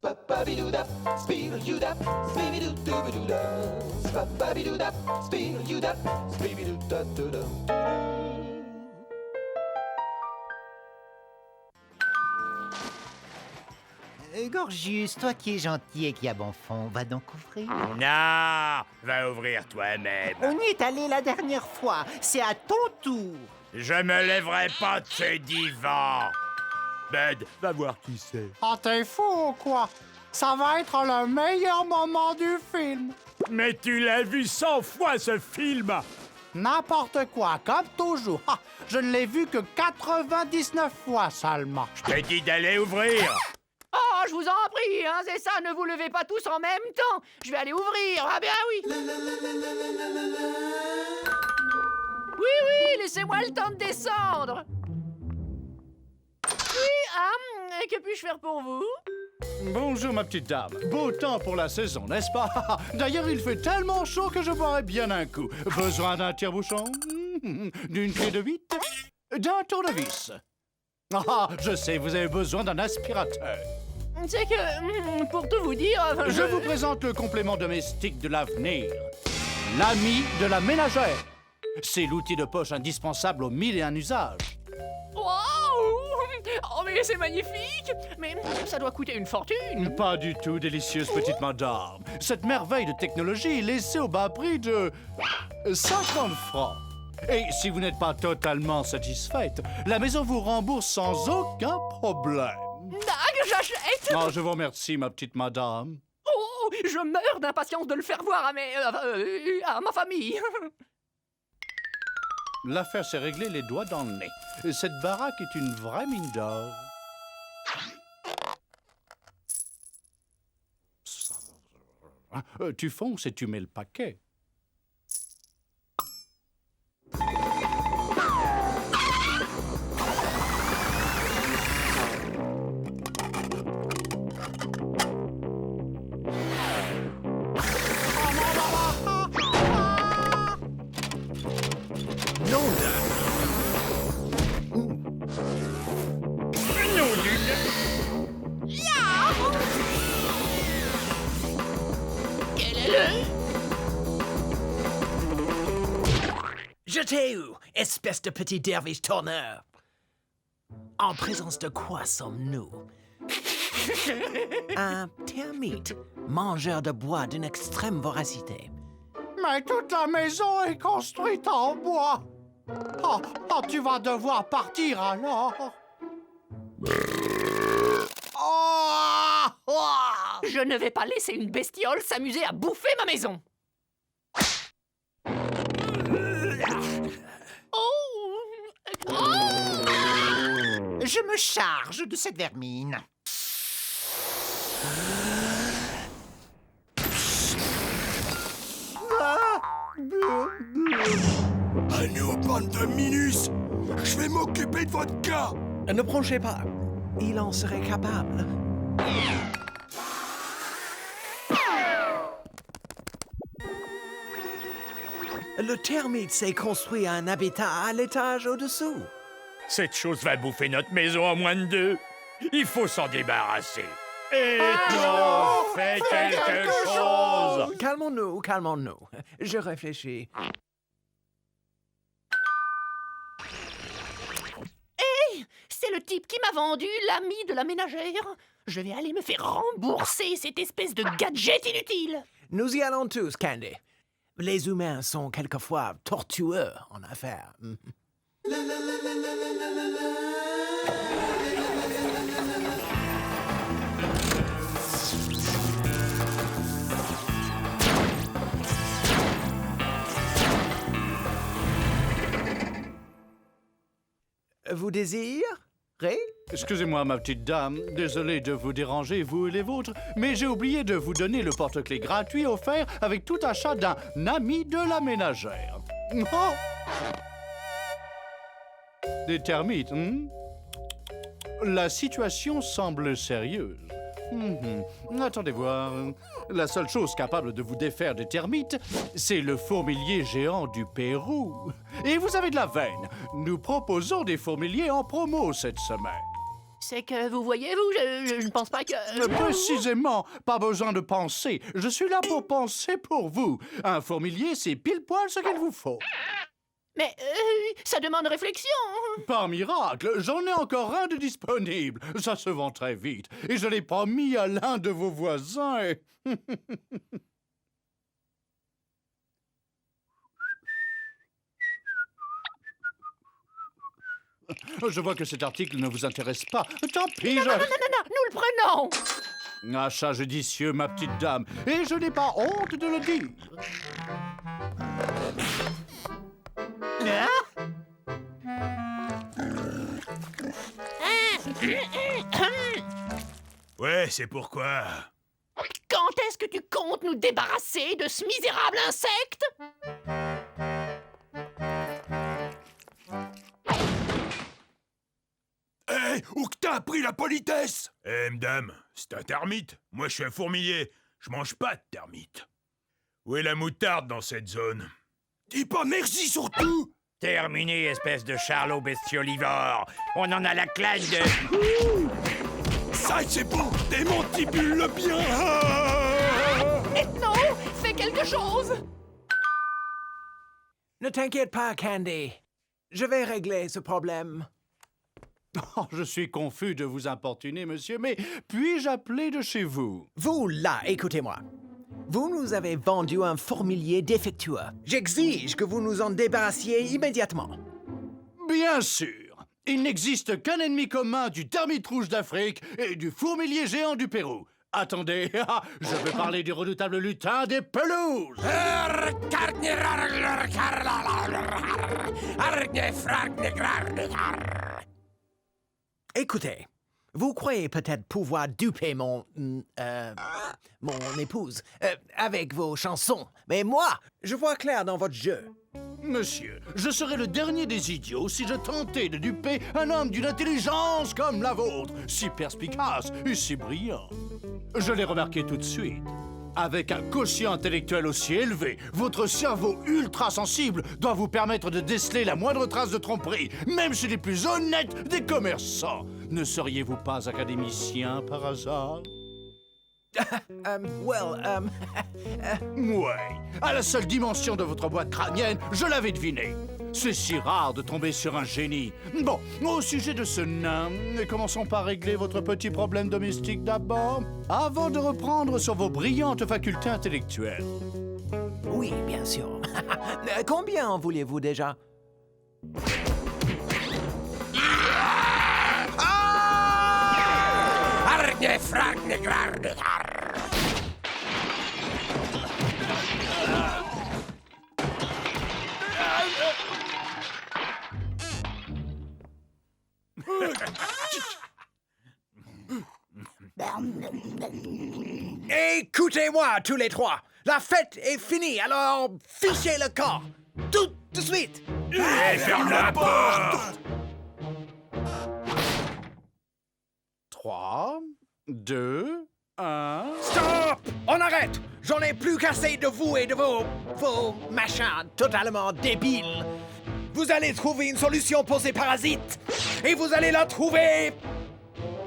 Ba-ba-be-doo-da, speed-a-doo-da, speedy-doo-doo-ba-doo-da. Ba-ba-be-doo-da, speed-a-doo-da, speedy-doo-da-doo-da. Gorgius, toi qui es gentil et qui a bon fond, va donc ouvrir. Non, va ouvrir toi-même. On y est allé la dernière fois, c'est à ton tour. Je me lèverai pas de ce divan. Bud, va voir qui c'est. Ah, t'es fou ou quoi? Ça va être le meilleur moment du film. Mais tu l'as vu 100 fois, ce film. N'importe quoi, comme toujours. Ah, je ne l'ai vu que 99 fois seulement. Je t'ai dit d'aller ouvrir. Oh, je vous en prie, hein, c'est ça, ne vous levez pas tous en même temps. Je vais aller ouvrir, ah bien oui. Oui, laissez-moi le temps de descendre. Oui, que puis-je faire pour vous? Bonjour, ma petite dame. Beau temps pour la saison, n'est-ce pas? D'ailleurs, il fait tellement chaud que je boirais bien un coup. Besoin d'un tire-bouchon? D'une clé de 8? D'un tournevis? Ah, je sais, vous avez besoin d'un aspirateur. C'est que, pour tout vous dire... Je vous présente le complément domestique de l'avenir. L'ami de la ménagère. C'est l'outil de poche indispensable aux 1001 usages. Oh, mais c'est magnifique! Mais ça doit coûter une fortune! Pas du tout, délicieuse petite madame. Cette merveille de technologie est laissée au bas prix de 50 francs. Et si vous n'êtes pas totalement satisfaite, la maison vous rembourse sans aucun problème. Dag, j'achète! Oh, je vous remercie, ma petite madame. Oh, je meurs d'impatience de le faire voir à ma famille! L'affaire s'est réglée les doigts dans le nez. Cette baraque est une vraie mine d'or. Tu fonces et tu mets le paquet. Quel est le... Je t'ai eu, espèce de petit derviche tourneur. En présence de quoi sommes-nous? Un termite, mangeur de bois d'une extrême voracité. Mais toute la maison est construite en bois. Oh, tu vas devoir partir alors. Je ne vais pas laisser une bestiole s'amuser à bouffer ma maison! Je me charge de cette vermine. À nous, bande de minus! Je vais m'occuper de votre cas! Ne branchez pas, il en serait capable. Le termite s'est construit un habitat à l'étage au-dessous. Cette chose va bouffer notre maison en moins de 2. Il faut s'en débarrasser. Et non, fais quelque chose! Calmons-nous, calmons-nous. Je réfléchis. C'est le type qui m'a vendu l'ami de la ménagère. Je vais aller me faire rembourser cette espèce de gadget inutile. Nous y allons tous, Candy. Les humains sont quelquefois tortueux en affaires. Vous désirez? Excusez-moi, ma petite dame. Désolé de vous déranger, vous et les vôtres, mais j'ai oublié de vous donner le porte-clés gratuit offert avec tout achat d'un ami de la ménagère. Oh! Des termites, La situation semble sérieuse. Attendez voir. La seule chose capable de vous défaire des termites, c'est le fourmilier géant du Pérou. Et vous avez de la veine. Nous proposons des fourmiliers en promo cette semaine. C'est que, vous voyez, vous, je ne pense pas que... Précisément, pas besoin de penser. Je suis là pour penser pour vous. Un fourmilier, c'est pile poil ce qu'il vous faut. Mais ça demande réflexion. Par miracle, j'en ai encore un de disponible. Ça se vend très vite. Et je l'ai promis à l'un de vos voisins. Et... Je vois que cet article ne vous intéresse pas. Tant pis, Non, nous le prenons. Achat judicieux, ma petite dame. Et je n'ai pas honte de le dire. Ouais, c'est pourquoi. Quand est-ce que tu comptes nous débarrasser de ce misérable insecte? Hé, où que t'as appris la politesse? Eh, madame, c'est un termite. Moi, je suis un fourmilier. Je mange pas de termites. Où est la moutarde dans cette zone? Dis pas merci surtout! Terminé, espèce de charlot bestiolivore. On en a la claque de... Ça, c'est bon! Démantibule-le bien! Ethno, fais quelque chose. Ne t'inquiète pas, Candy. Je vais régler ce problème. Oh, je suis confus de vous importuner, monsieur, mais puis-je appeler de chez vous? Vous, là, écoutez-moi. Vous nous avez vendu un fourmilier défectueux. J'exige que vous nous en débarrassiez immédiatement. Bien sûr! Il n'existe qu'un ennemi commun du termite rouge d'Afrique et du fourmilier géant du Pérou. Attendez, je veux parler du redoutable lutin des pelouses! Écoutez, vous croyez peut-être pouvoir duper mon épouse avec vos chansons, mais moi, je vois clair dans votre jeu. Monsieur, je serais le dernier des idiots si je tentais de duper un homme d'une intelligence comme la vôtre, si perspicace et si brillant. Je l'ai remarqué tout de suite. Avec un quotient intellectuel aussi élevé, votre cerveau ultra-sensible doit vous permettre de déceler la moindre trace de tromperie, même chez les plus honnêtes des commerçants. Ne seriez-vous pas académicien par hasard? Ouais, à la seule dimension de votre boîte crânienne, je l'avais deviné. C'est si rare de tomber sur un génie. Bon, au sujet de ce nain, commençons par régler votre petit problème domestique d'abord, avant de reprendre sur vos brillantes facultés intellectuelles. Oui, bien sûr. Combien en voulez-vous déjà? Écoutez-moi, tous les trois. La fête est finie, alors fichez le camp. Tout de suite. Ferme la porte! 3, 2, 1... Stop! On arrête! J'en ai plus qu'assez de vous et de vos machins totalement débiles. Vous allez trouver une solution pour ces parasites. Et vous allez la trouver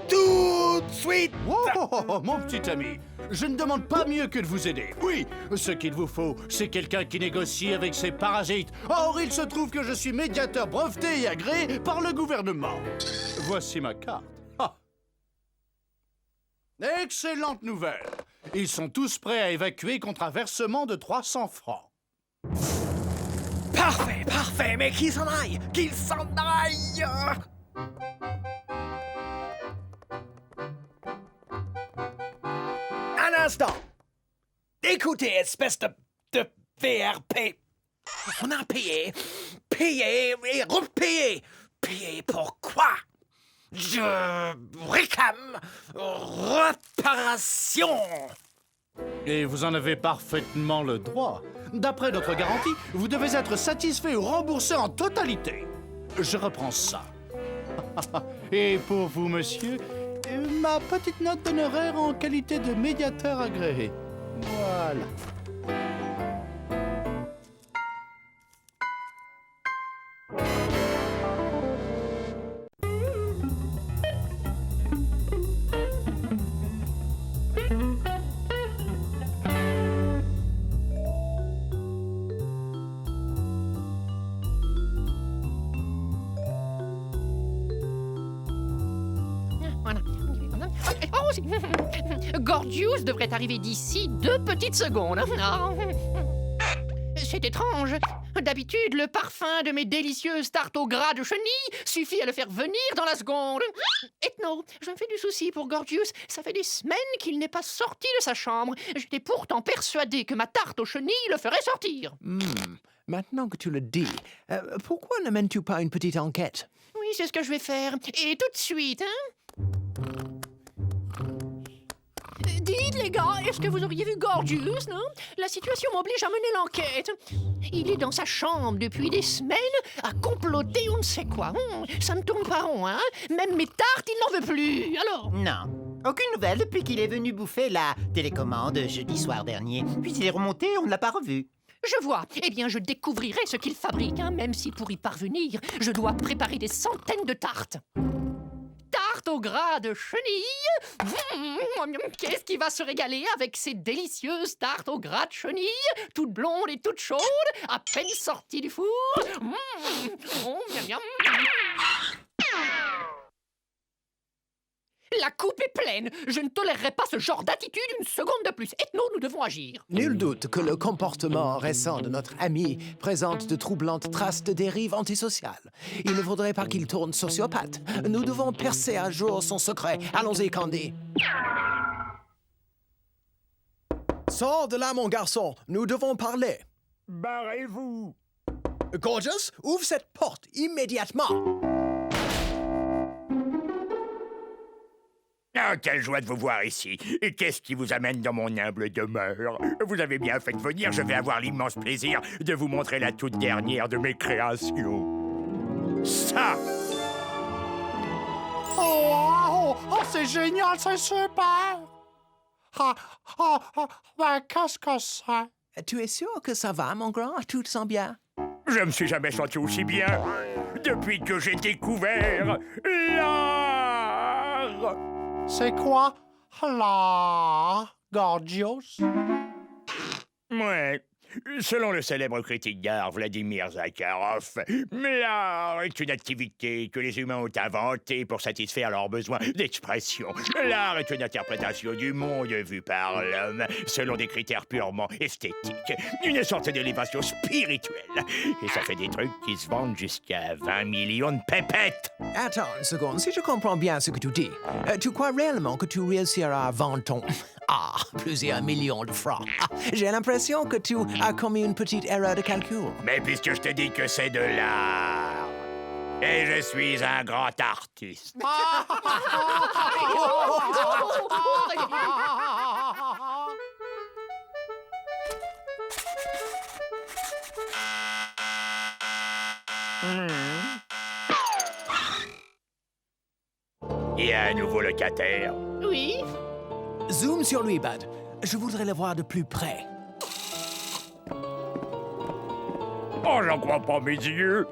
tout de suite. Oh, mon petit ami, je ne demande pas mieux que de vous aider. Oui, ce qu'il vous faut, c'est quelqu'un qui négocie avec ces parasites. Or, il se trouve que je suis médiateur breveté et agréé par le gouvernement. Voici ma carte. Ah. Excellente nouvelle. Ils sont tous prêts à évacuer contre un versement de 300 francs. Parfait, parfait, mais qu'il s'en aille! Qu'il s'en aille! Un instant! Écoutez, espèce de VRP. On a payé et repayé. Payé pour quoi? Je réclame réparation. Et vous en avez parfaitement le droit. D'après notre garantie, vous devez être satisfait ou remboursé en totalité. Je reprends ça. Et pour vous, monsieur, ma petite note d'honoraire en qualité de médiateur agréé. Voilà. Voilà. Oh, Gorgius devrait arriver d'ici 2 petites secondes. Ah. C'est étrange. D'habitude, le parfum de mes délicieuses tartes au gras de chenille suffit à le faire venir dans la seconde. Ethno, je me fais du souci pour Gorgius. Ça fait des semaines qu'il n'est pas sorti de sa chambre. J'étais pourtant persuadée que ma tarte aux chenilles le ferait sortir. Maintenant que tu le dis, pourquoi ne mènes-tu pas une petite enquête? Oui, c'est ce que je vais faire. Et tout de suite, hein? Dites, les gars, est-ce que vous auriez vu Gorgius, non? La situation m'oblige à mener l'enquête. Il est dans sa chambre depuis des semaines à comploter on ne sait quoi. Ça ne tourne pas rond, hein? Même mes tartes, il n'en veut plus. Alors? Non. Aucune nouvelle depuis qu'il est venu bouffer la télécommande jeudi soir dernier. Puis il est remonté, on ne l'a pas revu. Je vois. Eh bien, je découvrirai ce qu'il fabrique, hein, même si pour y parvenir, je dois préparer des centaines de tartes. Tarte au gras de chenille. Qu'est-ce qui va se régaler avec ces délicieuses tartes au gras de chenille, toutes blondes et toutes chaudes, à peine sorties du four. Oh, miam, miam. La coupe est pleine. Je ne tolérerai pas ce genre d'attitude une seconde de plus. Ethno, nous devons agir. Nul doute que le comportement récent de notre ami présente de troublantes traces de dérive antisociale. Il ne faudrait pas qu'il tourne sociopathe. Nous devons percer à jour son secret. Allons-y, Candy. Sors de là, mon garçon. Nous devons parler. Barrez-vous! Gorgius, ouvre cette porte immédiatement. Ah, quelle joie de vous voir ici. Et qu'est-ce qui vous amène dans mon humble demeure? Vous avez bien fait de venir, je vais avoir l'immense plaisir de vous montrer la toute dernière de mes créations. Ça! Oh, c'est génial, c'est super! Ben, qu'est-ce que c'est? Tu es sûr que ça va, mon grand? Tu te sens bien? Je me suis jamais senti aussi bien depuis que j'ai découvert l'art! C'est quoi, là, Gorgius? Ouais. Selon le célèbre critique d'art Vladimir Zakharov, l'art est une activité que les humains ont inventée pour satisfaire leurs besoins d'expression. L'art est une interprétation du monde vu par l'homme selon des critères purement esthétiques. Une sorte d'élévation spirituelle. Et ça fait des trucs qui se vendent jusqu'à 20 millions de pépettes. Attends une seconde, si je comprends bien ce que tu dis, tu crois réellement que tu réussiras à vendre ton... plusieurs millions de francs. J'ai l'impression que tu as commis une petite erreur de calcul. Mais puisque je te dis que c'est de l'art, et je suis un grand artiste. Il y a un nouveau locataire. Oui? Zoom sur lui, Bud. Je voudrais le voir de plus près. Oh, j'en crois pas mes yeux.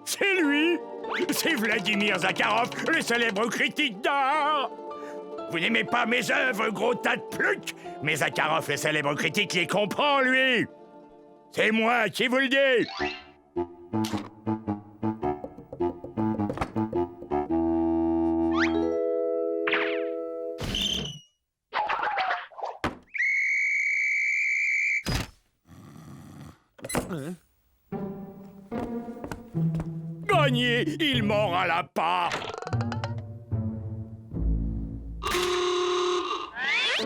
C'est lui. C'est Vladimir Zakharov, le célèbre critique d'art. Vous n'aimez pas mes œuvres, gros tas de plucs? Mais Zakharov, le célèbre critique, les comprend, lui. C'est moi qui vous le dis. Gagné, il mord à la part.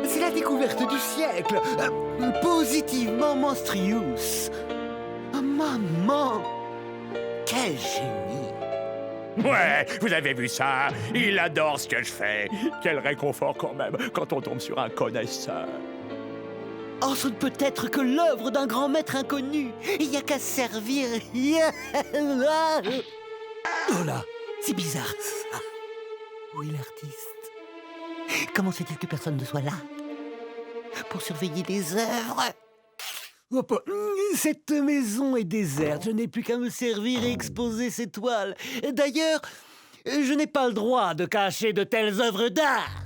C'est la découverte du siècle. Positivement monstrueuse. Oh, maman! Quel génie! Ouais, vous avez vu ça? Il adore ce que je fais. Quel réconfort quand même quand on tombe sur un connaisseur. Oh, ce ne peut être que l'œuvre d'un grand maître inconnu. Il n'y a qu'à servir. Oh là, c'est bizarre ça. Où est l'artiste? Comment se fait-il que personne ne soit là pour surveiller les œuvres? Cette maison est déserte. Je n'ai plus qu'à me servir et exposer ces toiles. D'ailleurs, je n'ai pas le droit de cacher de telles œuvres d'art.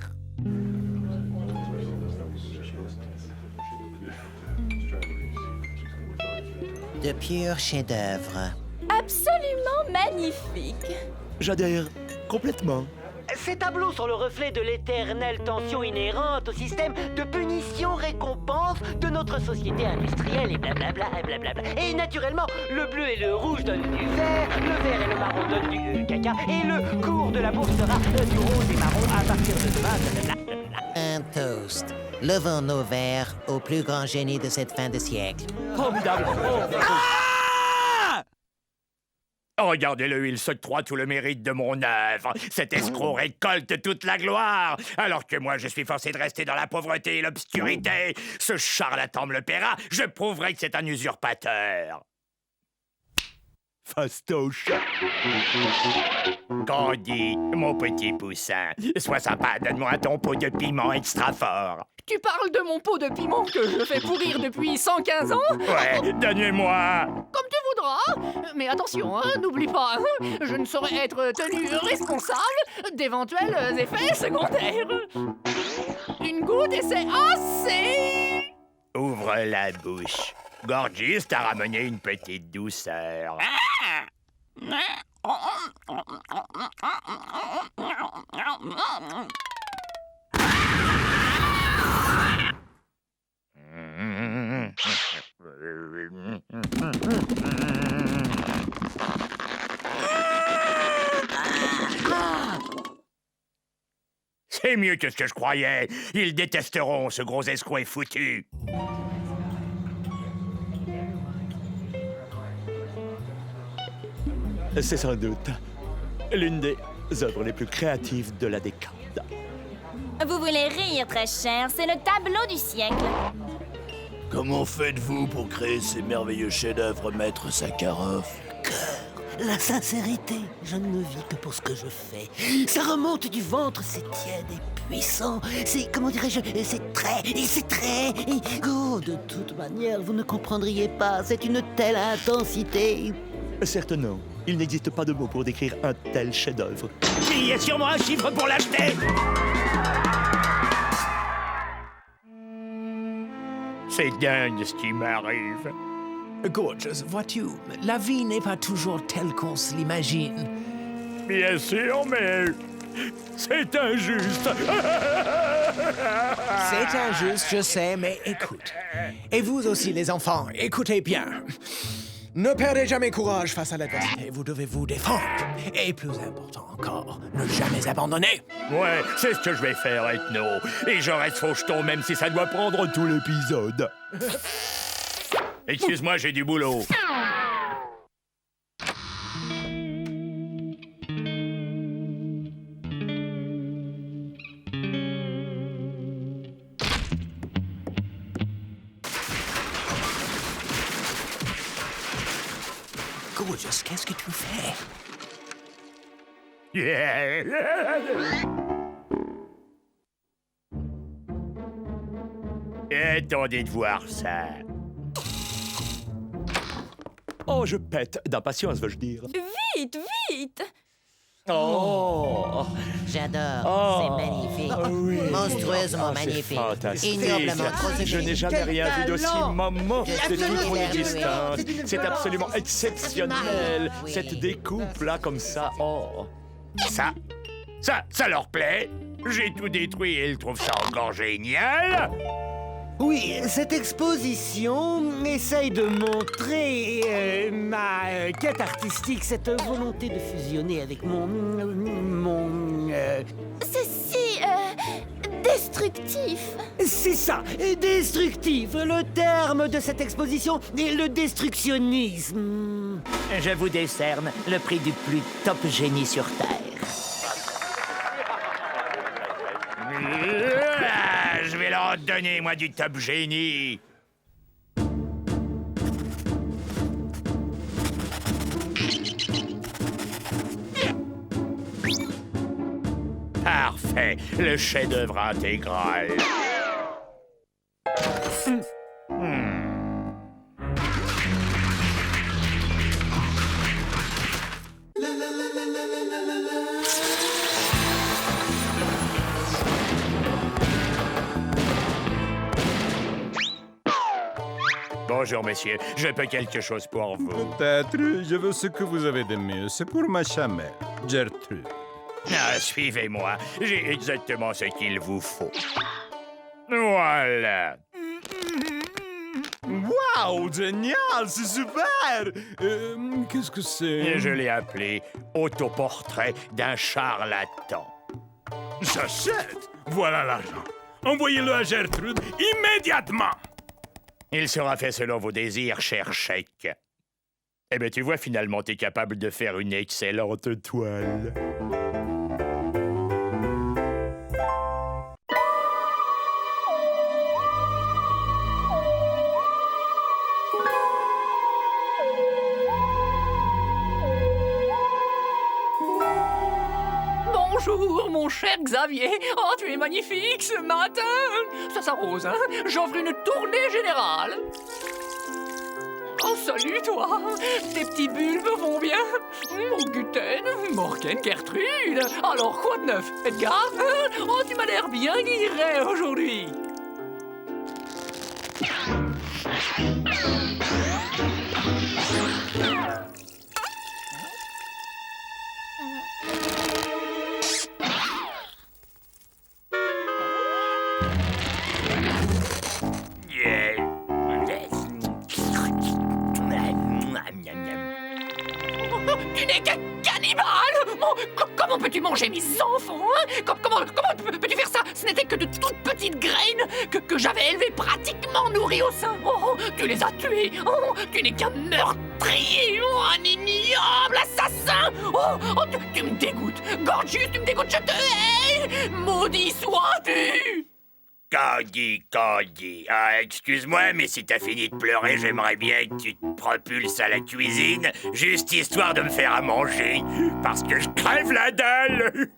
De purs chefs-d'œuvre. Absolument magnifique. J'adhère complètement. Ces tableaux sont le reflet de l'éternelle tension inhérente au système de punition-récompense de notre société industrielle et blablabla et blablabla. Et naturellement, le bleu et le rouge donnent du vert, le vert et le marron donnent du caca, et le cours de la bourse sera du rose et marron à partir de demain, blablabla. Un toast. Levons nos verres au plus grand génie de cette fin de siècle. Formidable. Regardez-le, il s'octroie tout le mérite de mon œuvre. Cet escroc récolte toute la gloire, alors que moi, je suis forcé de rester dans la pauvreté et l'obscurité. Ce charlatan me le paiera, je prouverai que c'est un usurpateur. Fastoche. Candy, mon petit poussin, sois sympa, donne-moi ton pot de piment extra fort. Tu parles de mon pot de piment que je fais pourrir depuis 115 ans? Ouais, donne-le-moi. Comme tu voudras. Mais attention, hein, n'oublie pas, je ne saurais être tenu responsable d'éventuels effets secondaires. Une goutte et c'est assez. Ouvre la bouche. Gorgeous t'a ramené une petite douceur. C'est mieux que ce que je croyais. Ils détesteront ce gros escroc foutu. C'est sans doute l'une des œuvres les plus créatives de la décade. Vous voulez rire, très cher, c'est le tableau du siècle. Comment faites-vous pour créer ces merveilleux chefs-d'œuvre, maître Sakharov? La sincérité, je ne vis que pour ce que je fais. Ça remonte du ventre, c'est tiède et puissant. C'est, comment dirais-je, c'est très... Oh, de toute manière, vous ne comprendriez pas. C'est une telle intensité. Certes non. Il n'existe pas de mots pour décrire un tel chef-d'œuvre. Il y a sûrement un chiffre pour l'acheter. C'est dingue ce qui m'arrive. Gorgeous, vois-tu, la vie n'est pas toujours telle qu'on se l'imagine. Bien sûr, mais c'est injuste. C'est injuste, je sais, mais écoute. Et vous aussi, les enfants, écoutez bien. Ne perdez jamais courage face à l'adversité, vous devez vous défendre. Et plus important encore, ne jamais abandonner. Ouais, c'est ce que je vais faire, Ethno. Et je reste faucheton même si ça doit prendre tout l'épisode. Excuse-moi, j'ai du boulot. Gorgeous, qu'est-ce que tu fais? Attendez de voir ça. Oh, je pète d'impatience, veux-je dire. Vite, vite! Oh, J'adore. Oh. C'est magnifique. oui. Monstrueusement C'est magnifique. fantastique. Ignorablement trop Je sublime. n'ai jamais rien vu d'aussi moment de toute mon Absolument. existence. C'est absolument exceptionnel. Oui. Cette découpe-là, comme ça. Oh. Ça leur plaît. J'ai tout détruit et ils trouvent ça encore génial. Oui, cette exposition essaye de montrer ma quête artistique, cette volonté de fusionner avec C'est si... destructif. C'est ça, destructif. Le terme de cette exposition est le destructionnisme. Je vous décerne le prix du plus top génie sur Terre. Je vais leur donner, moi, du top génie. Parfait, le chef-d'œuvre intégral. Bonjour, messieurs. Je peux quelque chose pour vous. Peut-être, je veux ce que vous avez de mieux. C'est pour ma chamelle, Gertrude. Ah, suivez-moi. J'ai exactement ce qu'il vous faut. Voilà. Wow, génial, c'est super! Qu'est-ce que c'est? Et je l'ai appelé Autoportrait d'un charlatan. J'achète! Voilà l'argent. Envoyez-le à Gertrude immédiatement! Il sera fait selon vos désirs, cher chèque. Eh bien, tu vois, finalement, t'es capable de faire une excellente toile. Bonjour, mon cher Xavier. Oh, tu es magnifique ce matin. Ça s'arrose, hein? J'offre une tournée générale. Oh, salut, toi. Tes petits bulbes vont bien. Guten, Morgan, Gertrude. Alors, quoi de neuf, Edgar? Oh, tu m'as l'air bien guiré aujourd'hui. Tu n'es qu'un cannibale! Oh, comment peux-tu manger mes enfants, hein? Comment peux-tu faire ça? Ce n'étaient que de toutes petites graines que j'avais élevées pratiquement nourries au sein. Oh, tu les as tués. Oh, tu n'es qu'un meurtrier. Oh, un ignoble assassin. Oh, tu me dégoûtes. Gorgeous, tu me dégoûtes, je te hais. Maudit sois-tu! Candy. Ah, excuse-moi, mais si t'as fini de pleurer, j'aimerais bien que tu te propulses à la cuisine, juste histoire de me faire à manger, parce que je crève la dalle.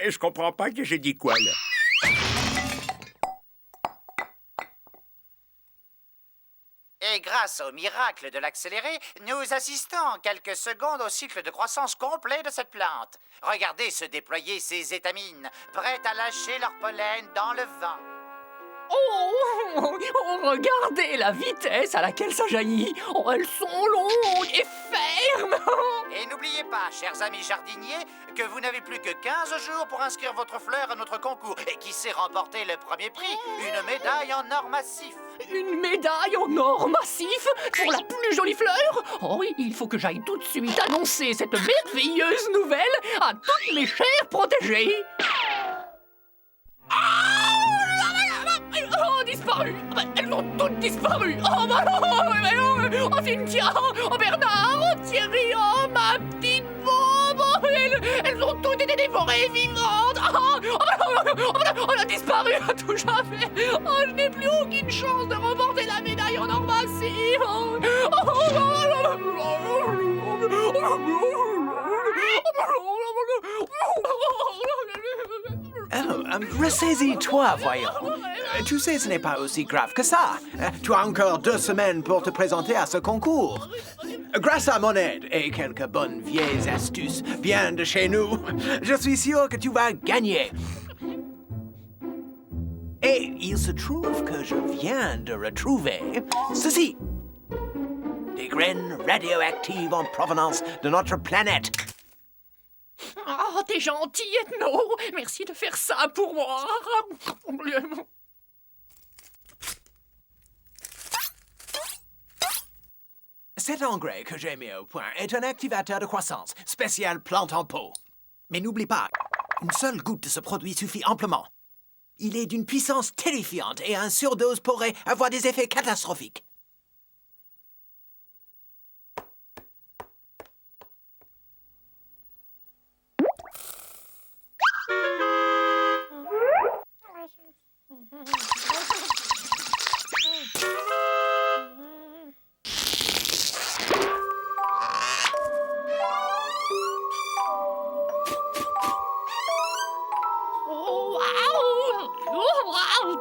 Je comprends pas que j'ai dit quoi, là. Et grâce au miracle de l'accéléré, nous assistons en quelques secondes au cycle de croissance complet de cette plante. Regardez se déployer ces étamines, prêtes à lâcher leur pollen dans le vent. Oh, regardez la vitesse à laquelle ça jaillit. Oh, elles sont longues et fermes. Et n'oubliez pas, chers amis jardiniers, que vous n'avez plus que 15 jours pour inscrire votre fleur à notre concours. Et qui sait remporter le premier prix? Une médaille en or massif. Une médaille en or massif pour la plus jolie fleur? Oh oui, il faut que j'aille tout de suite annoncer cette merveilleuse nouvelle à toutes mes chères protégées. Oh, disparu! Elles ont toutes disparu! Oh, oh, Cynthia! Oh, Bernard! Oh, Thierry! Oh, ma petite bombe! Oh, elles ont toutes été dévorées vivantes! Oh, elle a disparu à tout jamais! Oh, je n'ai plus aucune chance de remporter la médaille en or massif! Ressaisis-toi, voyons. Tu sais, ce n'est pas aussi grave que ça. Tu as encore 2 semaines pour te présenter à ce concours. Grâce à mon aide et quelques bonnes vieilles astuces bien de chez nous, je suis sûr que tu vas gagner. Et il se trouve que je viens de retrouver ceci. Des graines radioactives en provenance de notre planète. Oh, t'es gentil, Ethno. Merci de faire ça pour moi. Cet engrais que j'ai mis au point est un activateur de croissance, spécial plante en pot. Mais n'oublie pas, une seule goutte de ce produit suffit amplement. Il est d'une puissance terrifiante et un surdose pourrait avoir des effets catastrophiques.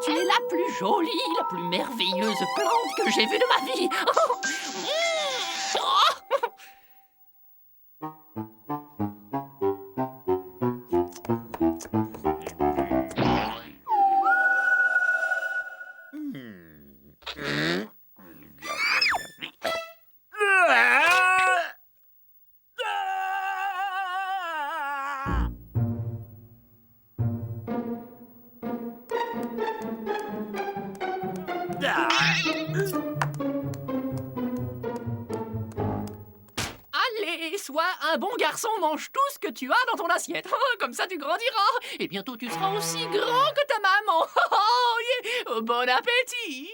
Tu es la plus jolie, la plus merveilleuse plante que j'ai vue de ma vie. Allez, sois un bon garçon, mange tout ce que tu as dans ton assiette. Comme ça, tu grandiras. Et bientôt, tu seras aussi grand que ta maman. Yeah. Bon appétit.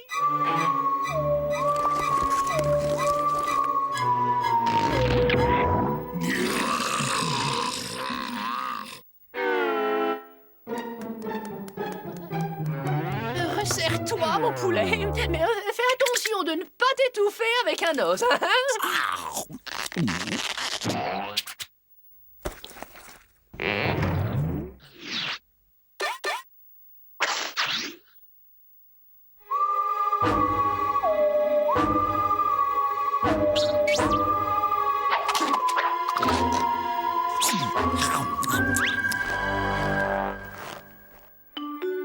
Resserre-toi, mon poulet. Mais fais attention de ne pas t'étouffer avec un os.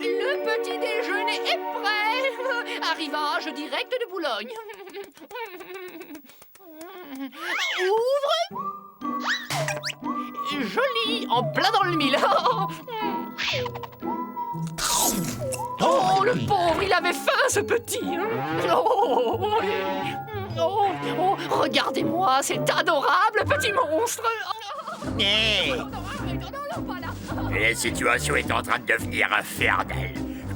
Le petit déjeuner est prêt. Arrivage direct de Boulogne. Ouvre. Joli, en plein dans le mille. Oh, le pauvre, il avait faim, ce petit. Oh, regardez-moi, cet adorable petit monstre. Hey. La situation est en train de devenir infernale.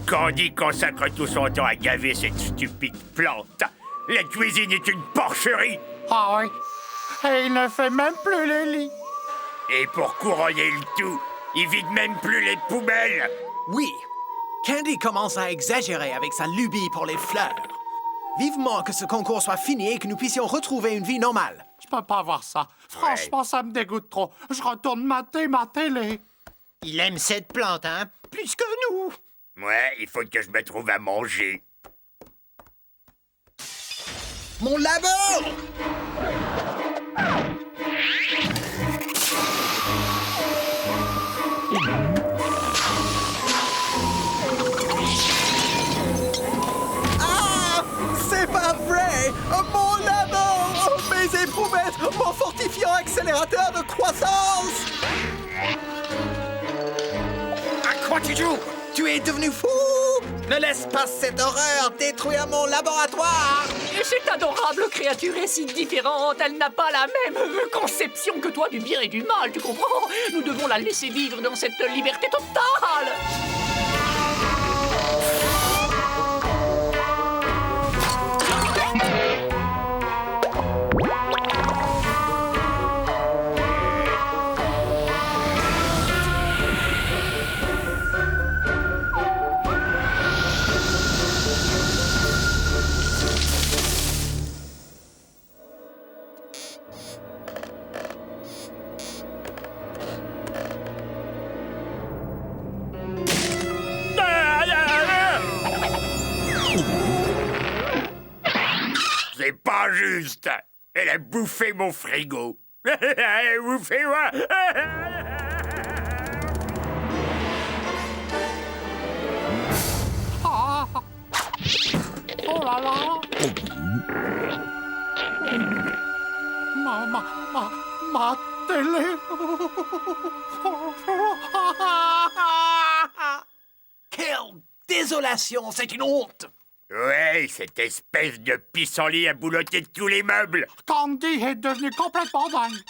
Candy consacre tout son temps à gaver cette stupide plante. La cuisine est une porcherie. Ah oui, et il ne fait même plus les lits. Et pour couronner le tout, il vide même plus les poubelles. Oui, Candy commence à exagérer avec sa lubie pour les fleurs. Vivement que ce concours soit fini et que nous puissions retrouver une vie normale. Je peux pas voir ça. Franchement, ça me dégoûte trop. Je retourne mater ma télé. Il aime cette plante, hein? Plus que nous. Ouais, il faut que je me trouve à manger. Mon labo! Ah! C'est pas vrai! Mon labo! Mes éprouvettes! Mon fortifiant accélérateur de croissance! À quoi tu joues? Tu es devenu fou! Ne laisse pas cette horreur détruire mon laboratoire! Et cette adorable créature est si différente, elle n'a pas la même conception que toi du bien et du mal, tu comprends? Nous devons la laisser vivre dans cette liberté totale! C'est pas juste. Elle a bouffé mon frigo. Elle a bouffé moi. Ah. Oh là là. Ma télé. Quelle désolation, c'est une honte! Ouais, cette espèce de pissenlit a bouloté tous les meubles. Candy est devenu complètement dingue.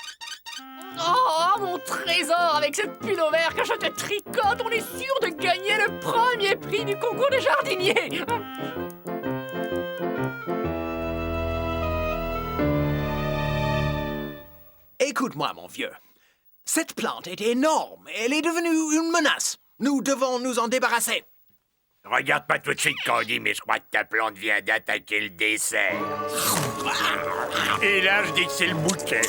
Oh, mon trésor, avec cette pull au vert que je te tricote, on est sûr de gagner le premier prix du concours des jardiniers. Écoute-moi, mon vieux. Cette plante est énorme. Elle est devenue une menace. Nous devons nous en débarrasser. Regarde pas tout de suite, Candy, mais je crois que ta plante vient d'attaquer le dessert. Et là, je dis que c'est le bouquet.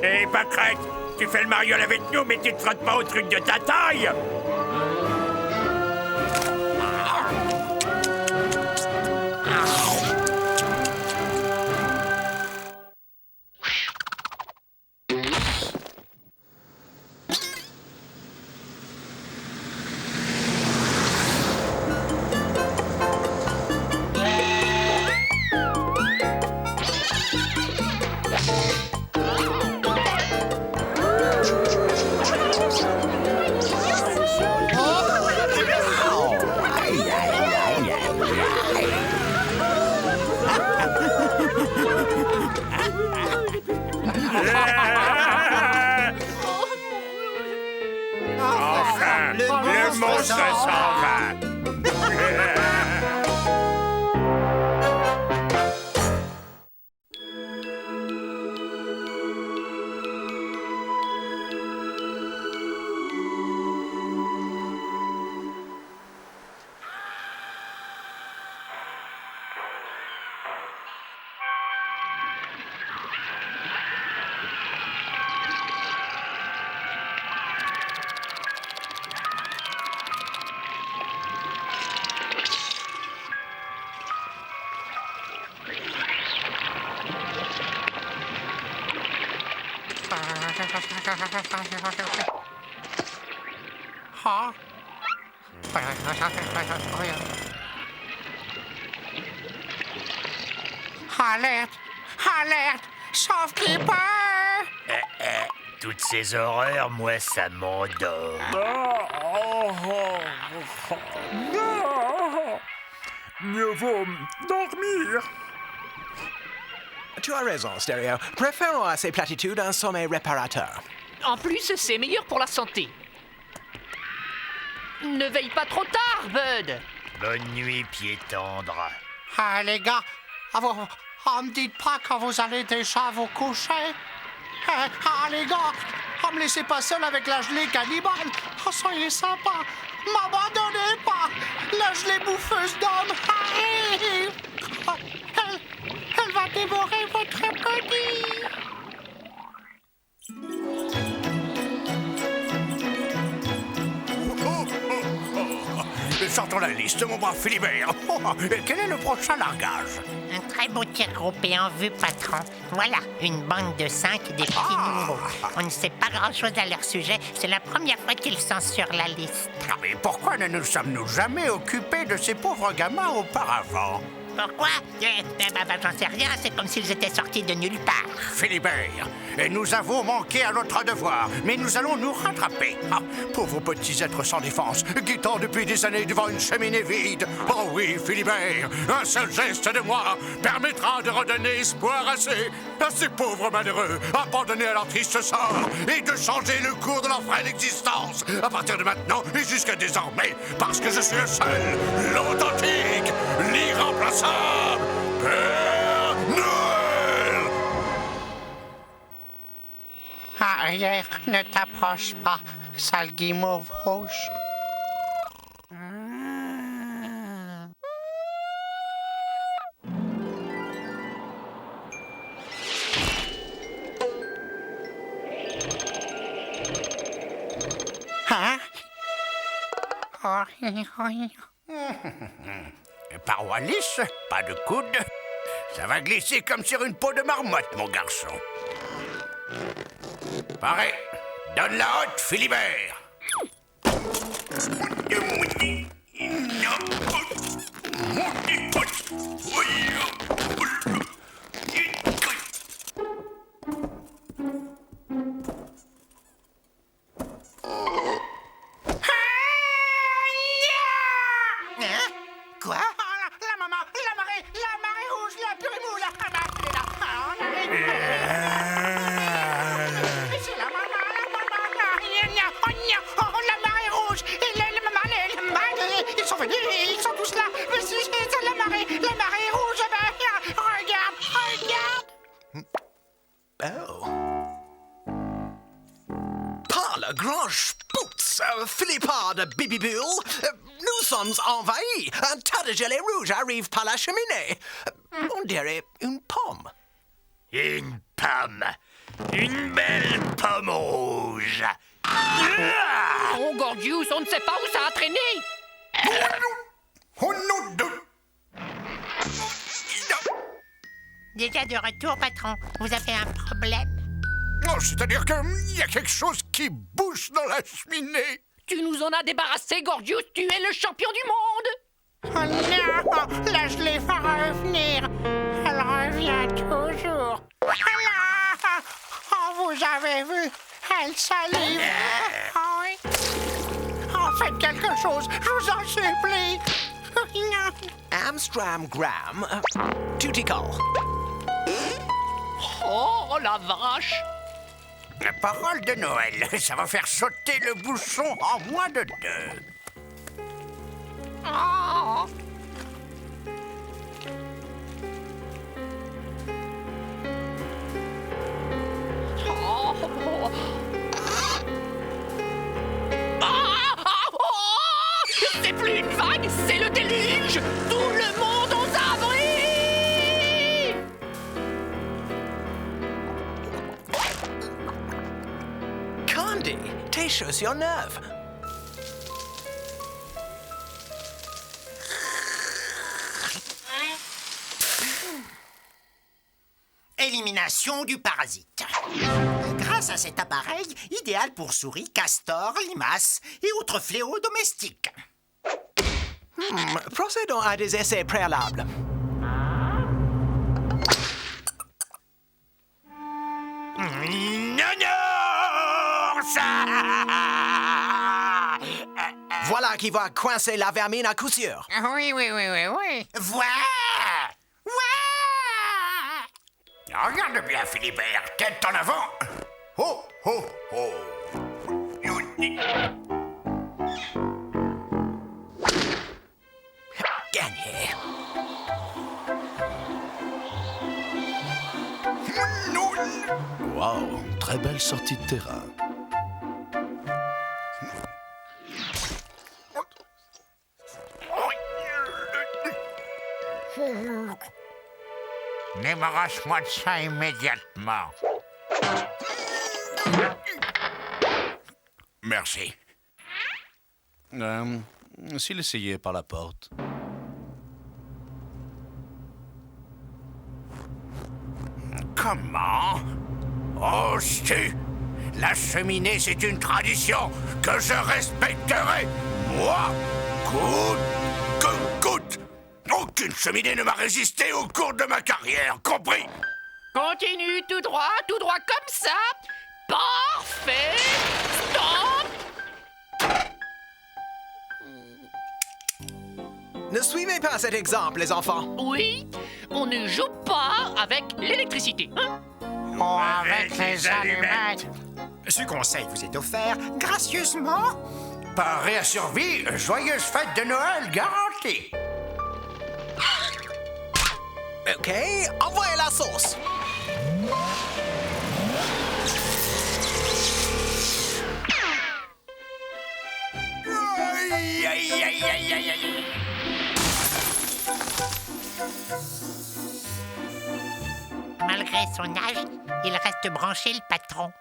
Hé, Pâquerette, tu fais le mariole avec nous, mais tu te trottes pas au truc de ta taille. Le monstre s'en va. Alerte! Alerte! Sauve-keeper! Toutes ces horreurs, moi, ça m'endort. Mieux vaut dormir. Tu as raison, Stereo. Préférons à ces platitudes un sommeil réparateur. En plus, c'est meilleur pour la santé. Ne veille pas trop tard, Bud. Bonne nuit, pied tendre. Ah, les gars, me dites pas quand vous allez déjà vous coucher. Les gars, me laissez pas seul avec la gelée cannibale. Soyez sympa. M'abandonnez pas. La gelée bouffeuse d'hommes arrive. Elle va dévorer votre petit. Sortons la liste, mon brave Philibert. Quel est le prochain largage? Un très beau tir groupé en vue, patron. Voilà, une bande de 5 des petits nouveaux. On ne sait pas grand-chose à leur sujet. C'est la première fois qu'ils sont sur la liste. Mais pourquoi ne nous sommes-nous jamais occupés de ces pauvres gamins auparavant? Pourquoi? J'en sais rien, c'est comme s'ils étaient sortis de nulle part. Philibert, nous avons manqué à notre devoir, mais nous allons nous rattraper. Pauvres petits êtres sans défense, guettant depuis des années devant une cheminée vide. Oh oui, Philibert, un seul geste de moi permettra de redonner espoir à ces pauvres malheureux, abandonnés à leur triste sort, et de changer le cours de leur frêle existence, à partir de maintenant et jusqu'à désormais, parce que je suis le seul, l'authentique, l'irremplaçable Père Noël! Arrière, ne t'approche pas, sale guimauve rouge. Hein? Parois lisse, pas de coude. Ça va glisser comme sur une peau de marmotte, mon garçon. Pareil. Donne la haute, Philibert. Quoi? La marée rouge, la purée là. C'est la maman. Oh, la marée rouge. Et la maman, ils sont venus, ils sont tous là. Mais c'est la marée rouge. Regarde. Oh. Par le grand spouts, Philippard de Bibi Bull, nous sommes envahis. Un tas de gelée rouge arrive par la cheminée. On dirait une pomme. Une pomme. Une belle pomme rouge. Oh, Gordius, on ne sait pas où ça a traîné. Oh non, Déjà de retour, patron. Vous avez un problème? Non, c'est-à-dire qu'il y a quelque chose qui bouge dans la cheminée. Tu nous en as débarrassé, Gordius. Tu es le champion du monde. Oh non, la gelée va revenir. Elle revient toujours. Oh, vous avez vu? Elle salive. Oh, oui. Oh, faites quelque chose, je vous en supplie. Amstram Graham, duty call. Oh, la vache. Parole de Noël, ça va faire sauter le bouchon en moins de 2. Oh. Oh. C'est plus une vague, c'est le déluge. Tout le monde aux abris. Candy, tes chaussures neuves. Élimination du parasite. Grâce à cet appareil, idéal pour souris, castors, limaces et autres fléaux domestiques. Procédons à des essais préalables. Voilà qui va coincer la vermine à coup sûr. Oui. Voilà! Regarde bien, Philibert, tête en avant. Oh, oh, oh. Gagné. Wow, très belle sortie de terrain. Débarrasse-moi de ça immédiatement. Merci. S'il essayait par la porte. Comment? Oh, si! La cheminée, c'est une tradition que je respecterai. Moi, coûte que coûte. Aucune cheminée ne m'a résisté au cours de ma carrière, compris? Continue tout droit comme ça. Parfait. Stop. Ne suivez pas cet exemple, les enfants. Oui, on ne joue pas avec l'électricité, hein? Oh, avec les allumettes. Ce conseil vous est offert gracieusement par Réa Survie, joyeuse fête de Noël garantie. OK, envoyez la sauce. Aïe, aïe, aïe, aïe, aïe, aïe. Malgré son âge, il reste branché, le patron.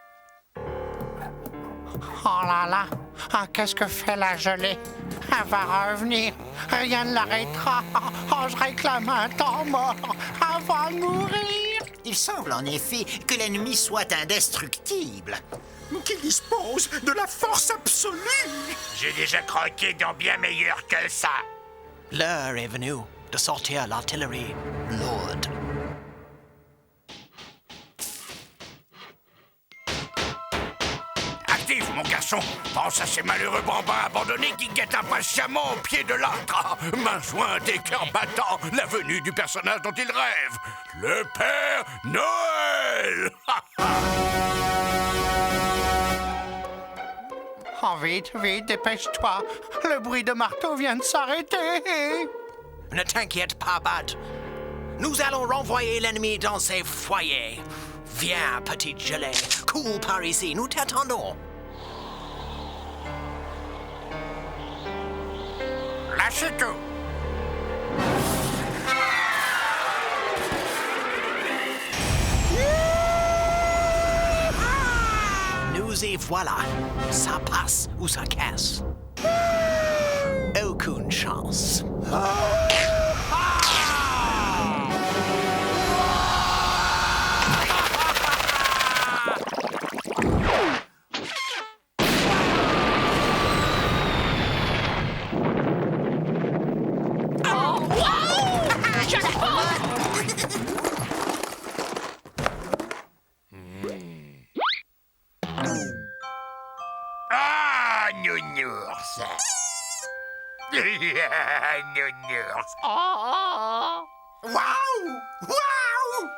Oh là là, qu'est-ce que fait la gelée? Elle va revenir, rien ne l'arrêtera. Oh, je réclame un temps mort avant de mourir. Il semble en effet que l'ennemi soit indestructible. Qu'il dispose de la force absolue. J'ai déjà croqué dans bien meilleur que ça. L'heure est venue de sortir l'artillerie lourde. Active, mon garçon. Pense à ces malheureux bambins abandonnés qui guettent impatiemment au pied de l'arbre. Main jointe et cœur battant, la venue du personnage dont ils rêvent. Le Père Noël. Oh, vite, dépêche-toi. Le bruit de marteau vient de s'arrêter. Ne t'inquiète pas, Bud. Nous allons renvoyer l'ennemi dans ses foyers. Viens, petite gelée. Cours par ici, nous t'attendons. Lâchez tout. Nous y voilà. Ça passe ou ça casse. Aucune chance. Ah, nounours. Nounours. Waouh! Waouh!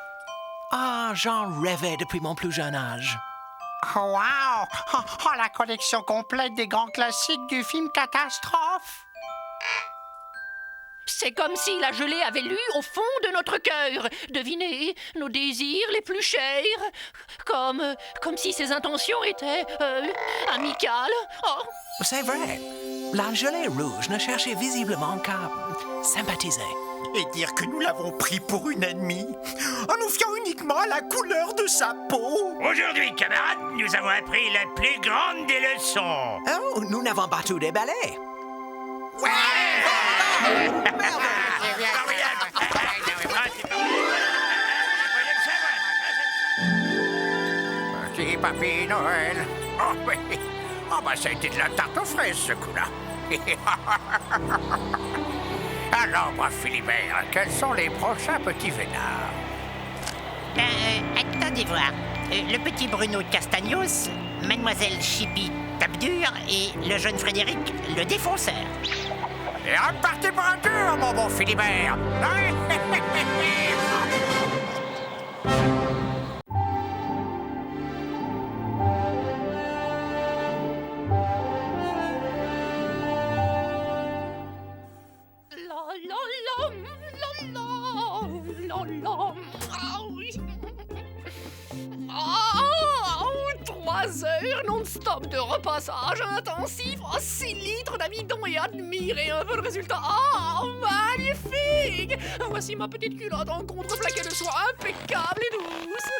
Ah, j'en rêvais depuis mon plus jeune âge. Wow! Oh, la collection complète des grands classiques du film Catastrophe! C'est comme si la gelée avait lu au fond de notre cœur. Devinez, nos désirs les plus chers. Comme si ses intentions étaient amicales. Oh. C'est vrai. La gelée rouge ne cherchait visiblement qu'à sympathiser. Et dire que nous l'avons pris pour une ennemie, en nous fiant uniquement à la couleur de sa peau. Aujourd'hui, camarades, nous avons appris la plus grande des leçons. Oh, nous n'avons pas tout déballé. Petit papy Noël. Oh oui. Oh bah c'était de la tarte aux fraises ce coup-là. Alors, brave Philibert, quels sont les prochains petits vénards? Attendez voir. Le petit Bruno de Castagnos, Mademoiselle Chippy Tape-Dur et le jeune Frédéric le Défonceur. Et repartez pour un tour, mon bon Philibert. Ah oui. 3 heures non-stop de repassage intensif. 6 litres d'amidon et admirez un peu le résultat. Magnifique. Voici ma petite culotte en contreplaqué de soie impeccable et douce.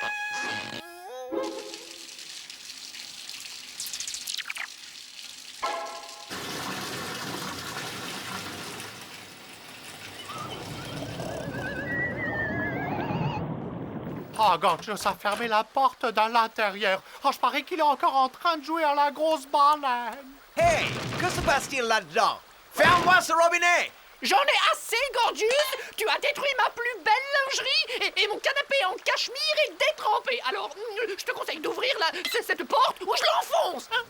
Oh, Gorgeous a fermé la porte de l'intérieur. Oh, je parie qu'il est encore en train de jouer à la grosse baleine. Hey, que se passe-t-il là-dedans? Ferme-moi ce robinet! J'en ai assez, Gorgeous. Tu as détruit ma plus belle lingerie et mon canapé en cachemire est détrempé. Alors, je te conseille d'ouvrir cette porte ou je l'enfonce. Hein?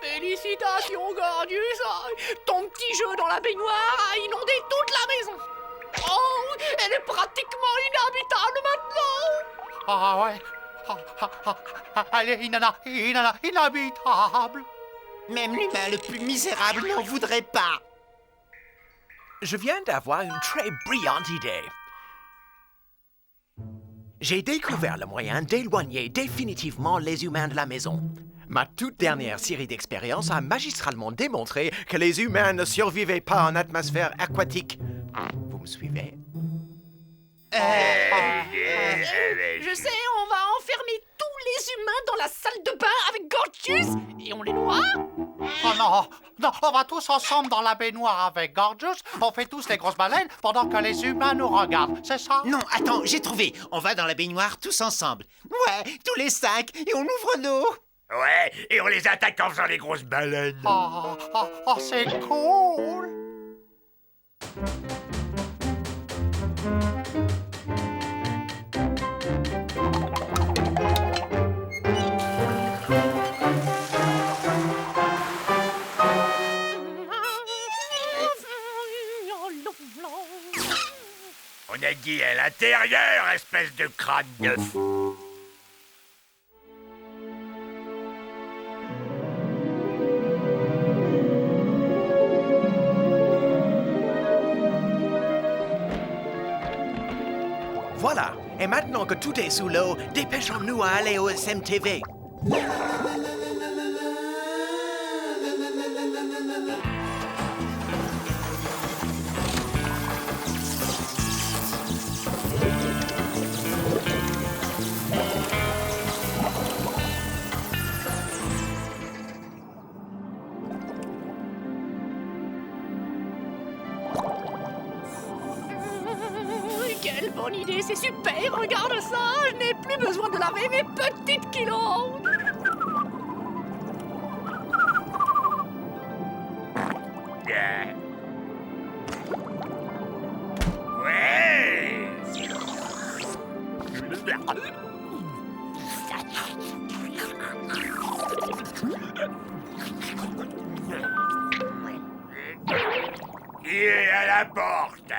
Félicitations, Gorgeous. Ton petit jeu dans la baignoire a inondé toute la maison. Oh, elle est pratiquement inhabitable maintenant. Ah ouais. Elle est inhabitable. Même l'humain le plus misérable n'en voudrait pas. Je viens d'avoir une très brillante idée. J'ai découvert le moyen d'éloigner définitivement les humains de la maison. Ma toute dernière série d'expériences a magistralement démontré que les humains ne survivaient pas en atmosphère aquatique. Vous me suivez? Je sais, on va enfermer tous les humains dans la salle de bain avec Gorgeous et on les noie. Oh non, on va tous ensemble dans la baignoire avec Gorgeous. On fait tous les grosses baleines pendant que les humains nous regardent, c'est ça? Non, attends, j'ai trouvé. On va dans la baignoire tous ensemble. Ouais, tous les 5, et on ouvre l'eau. Ouais, et on les attaque en faisant les grosses baleines. Oh, c'est cool. On a dit à l'intérieur, espèce de crâne de fou. Voilà. Et maintenant que tout est sous l'eau, dépêchons-nous à aller au SMTV. Quelle bonne idée, c'est super, regarde ça. Je n'ai plus besoin de laver mes petites kilos. la porte.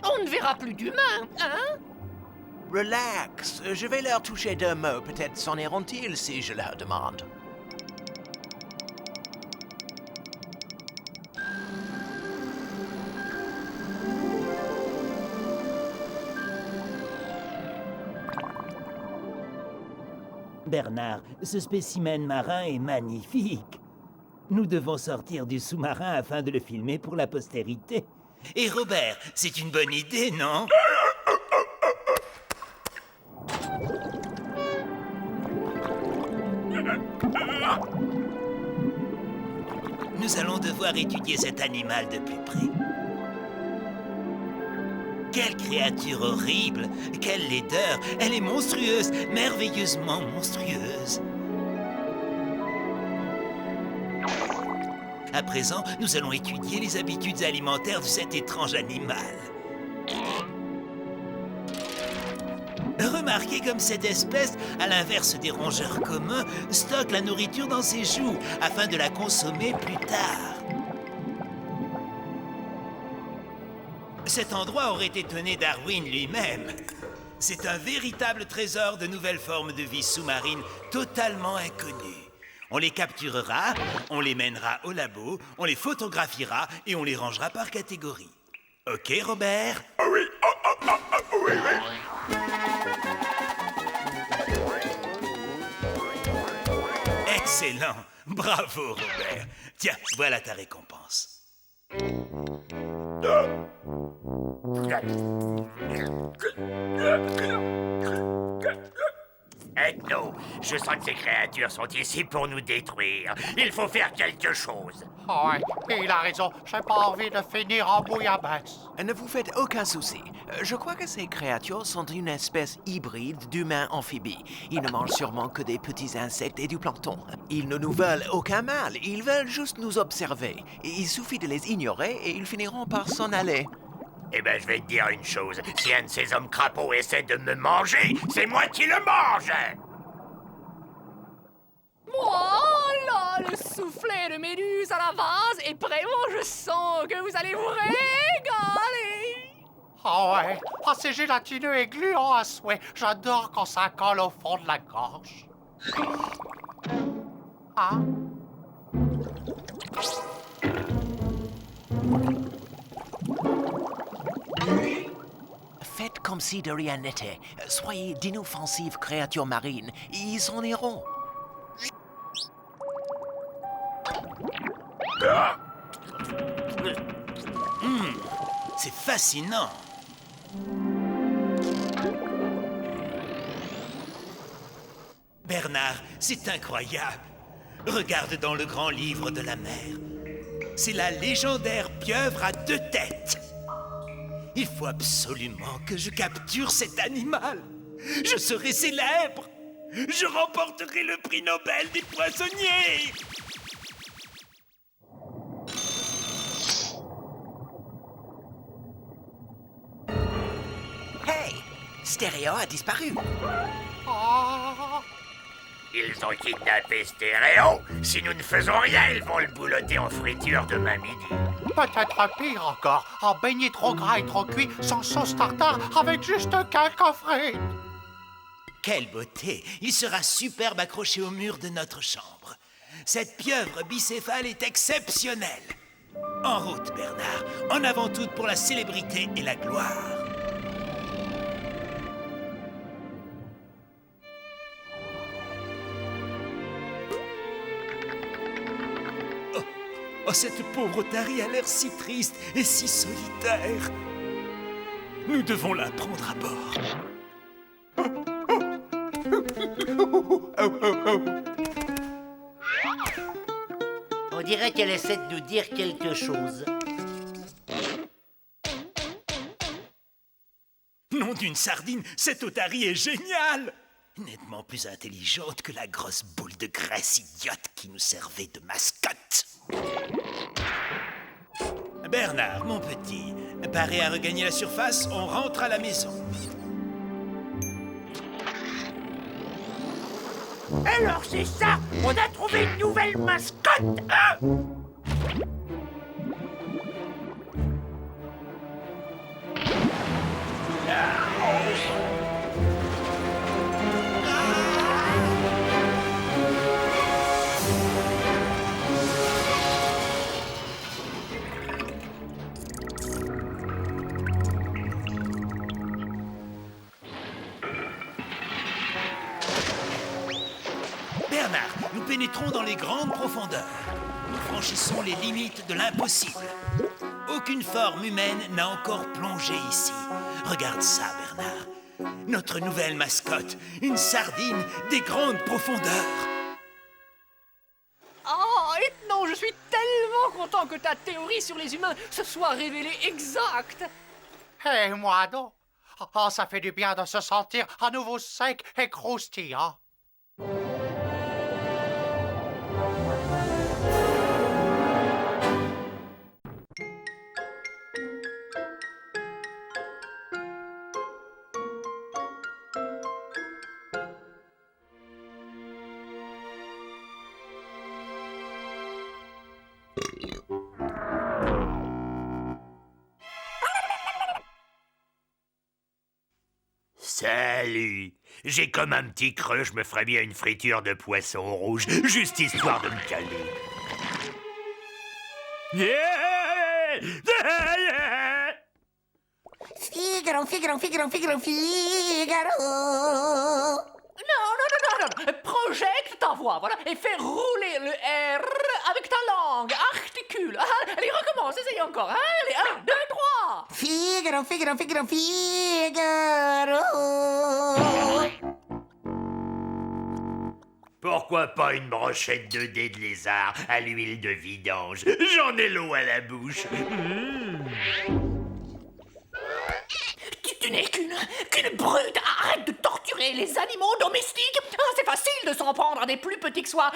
On ne verra plus d'humains, hein? Relax, je vais leur toucher 2 mots. Peut-être s'en iront-ils si je leur demande. Bernard, ce spécimen marin est magnifique. Nous devons sortir du sous-marin afin de le filmer pour la postérité. Et Robert, c'est une bonne idée, non? Nous allons devoir étudier cet animal de plus près. Quelle créature horrible! Quelle laideur! Elle est monstrueuse, merveilleusement monstrueuse. À présent, nous allons étudier les habitudes alimentaires de cet étrange animal. Remarquez comme cette espèce, à l'inverse des rongeurs communs, stocke la nourriture dans ses joues afin de la consommer plus tard. Cet endroit aurait étonné Darwin lui-même. C'est un véritable trésor de nouvelles formes de vie sous-marine totalement inconnues. On les capturera, on les mènera au labo, on les photographiera et on les rangera par catégorie. Ok, Robert? Oui, oui, oui. Excellent! Bravo, Robert. Tiens, voilà ta récompense. Ethno, je sens que ces créatures sont ici pour nous détruire. Il faut faire quelque chose. Oh ouais, il a raison. J'ai pas envie de finir en bouillabaisse. Ne vous faites aucun souci. Je crois que ces créatures sont une espèce hybride d'humains amphibies. Ils ne mangent sûrement que des petits insectes et du plancton. Ils ne nous veulent aucun mal. Ils veulent juste nous observer. Il suffit de les ignorer et ils finiront par s'en aller. Eh ben, je vais te dire une chose. Si un de ces hommes crapauds essaie de me manger, c'est moi qui le mange! Voilà le soufflet de méduse à la vase et vraiment je sens que vous allez vous régaler. Oh ouais, c'est gélatineux et gluant à souhait. J'adore quand ça colle au fond de la gorge. Ah. Faites comme si de rien n'était. Soyez d'inoffensives créatures marines. Ils s'en iront. C'est fascinant. Bernard, c'est incroyable. Regarde dans le grand livre de la mer. C'est la légendaire pieuvre à 2 têtes. Il faut absolument que je capture cet animal. Je serai célèbre. Je remporterai le prix Nobel des poissonniers. Hey! Stéréo a disparu. Oh. Ils ont kidnappé Stéréo. Si nous ne faisons rien, ils vont le boulotter en friture demain midi. Peut-être pire encore, en beignet trop gras et trop cuit, sans sauce tartare, avec juste quelques frites. Quelle beauté! Il sera superbe accroché au mur de notre chambre. Cette pieuvre bicéphale est exceptionnelle. En route, Bernard. En avant toute pour la célébrité et la gloire. Oh, cette pauvre Tari a l'air si triste et si solitaire. Nous devons la prendre à bord. On dirait qu'elle essaie de nous dire quelque chose. Nom d'une sardine, cette otarie est géniale! Nettement plus intelligente que la grosse boule de graisse idiote qui nous servait de mascotte. Bernard, mon petit, paré à regagner la surface, on rentre à la maison. Alors c'est ça, on a trouvé une nouvelle mascotte, hein? Bernard, nous pénétrons dans les grandes profondeurs. Nous franchissons les limites de l'impossible. Aucune forme humaine n'a encore plongé ici. Regarde ça, Bernard. Notre nouvelle mascotte, une sardine des grandes profondeurs. Oh, et non, je suis tellement content que ta théorie sur les humains se soit révélée exacte. Et moi donc. Oh, ça fait du bien de se sentir à nouveau sec et croustillant. Salut! J'ai comme un petit creux, je me ferais bien une friture de poisson rouge, juste histoire de me caler. Figaro, Figaro, Figaro, Figaro, Figaro. Non. Projecte ta voix, voilà, et fais rouler le R avec ta langue. Articule. Allez, recommence, essaye encore. Allez, 1, 2, 3. Figaro, Figaro, Figaro, Figaro. Pourquoi pas une brochette de dés de lézard à l'huile de vidange? J'en ai l'eau à la bouche. Tu n'es qu'une brute. Arrête de torturer les animaux domestiques. C'est facile de s'en prendre à des plus petits que soi.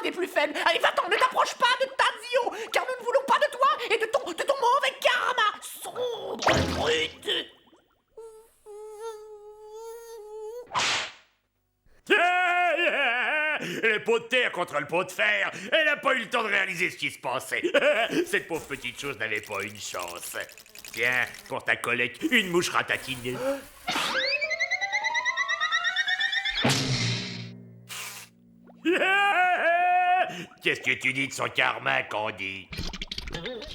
Des plus faibles. Allez, va-t'en, ne t'approche pas de Tazio, car nous ne voulons pas de toi et de ton mauvais karma. Sombre brute. Le pot de terre contre le pot de fer. Elle n'a pas eu le temps de réaliser ce qui se passait. Cette pauvre petite chose n'avait pas une chance. Tiens, pour ta collecte, une mouche ratatinée. Qu'est-ce que tu dis de son karma, Candy?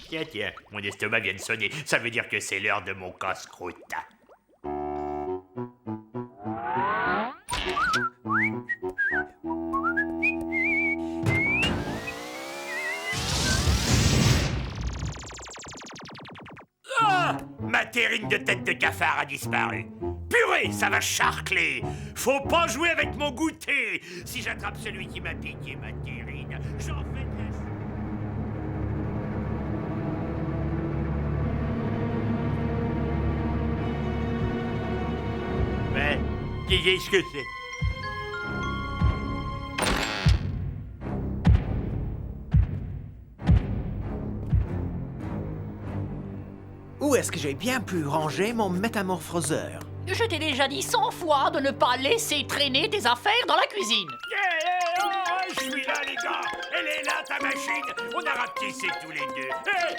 Tiens, mon estomac vient de sonner. Ça veut dire que c'est l'heure de mon casse-croûte. Ma terrine de tête de cafard a disparu. Purée, ça va charcler. Faut pas jouer avec mon goûter. Si j'attrape celui qui m'a piqué ma terrine, j'en fais de la... Mais, qu'est-ce que c'est? Où est-ce que j'ai bien pu ranger mon métamorphoseur? Je t'ai déjà dit 100 fois de ne pas laisser traîner tes affaires dans la cuisine. Je suis là, les gars. Elle est là, ta machine. On a rapetissé tous les deux.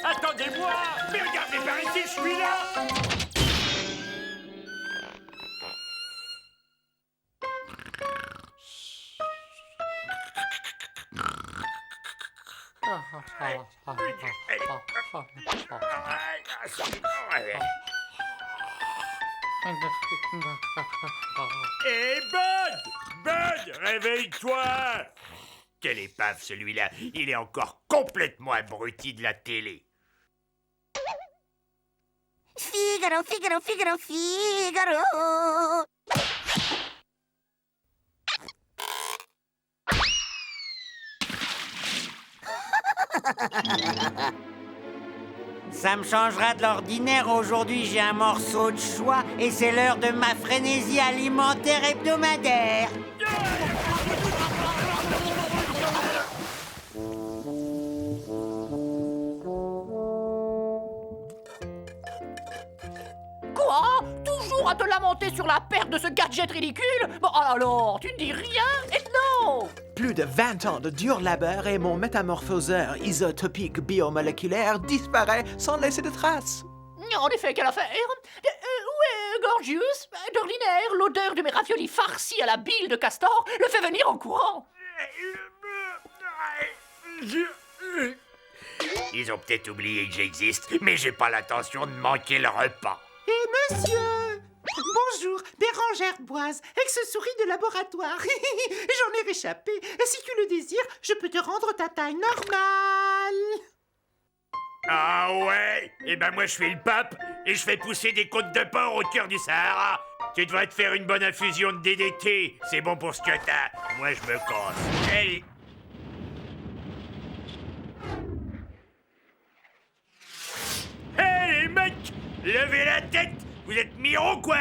Attendez-moi. Mais regardez par ici, je suis là. Hé, Bud, réveille-toi. Quelle épave, celui-là. Il est encore complètement abruti de la télé. Figaro, Figaro, Figaro, Figaro. Ça me changera de l'ordinaire. Aujourd'hui, j'ai un morceau de choix et c'est l'heure de ma frénésie alimentaire hebdomadaire. Quoi? Toujours à te lamenter sur la perte de ce gadget ridicule? Bon, alors, tu ne dis rien? Et non, plus de 20 ans de dur labeur et mon métamorphoseur isotopique biomoléculaire disparaît sans laisser de traces. En effet, quelle affaire? Où est Gorgius? D'ordinaire, l'odeur de mes raviolis farcis à la bile de castor le fait venir en courant. Ils ont peut-être oublié que j'existe, mais j'ai pas l'intention de manquer le repas. Et monsieur! Bonjour, Bérangère Boise, ex-souris de laboratoire. J'en ai réchappé. Si tu le désires, je peux te rendre ta taille normale. Ah ouais? Eh ben moi je suis le pape et je fais pousser des côtes de porc au cœur du Sahara. Tu devrais te faire une bonne infusion de DDT. C'est bon pour ce que t'as. Moi je me casse. Allez. Hé les mecs! Levez la tête! Vous êtes miro quoi?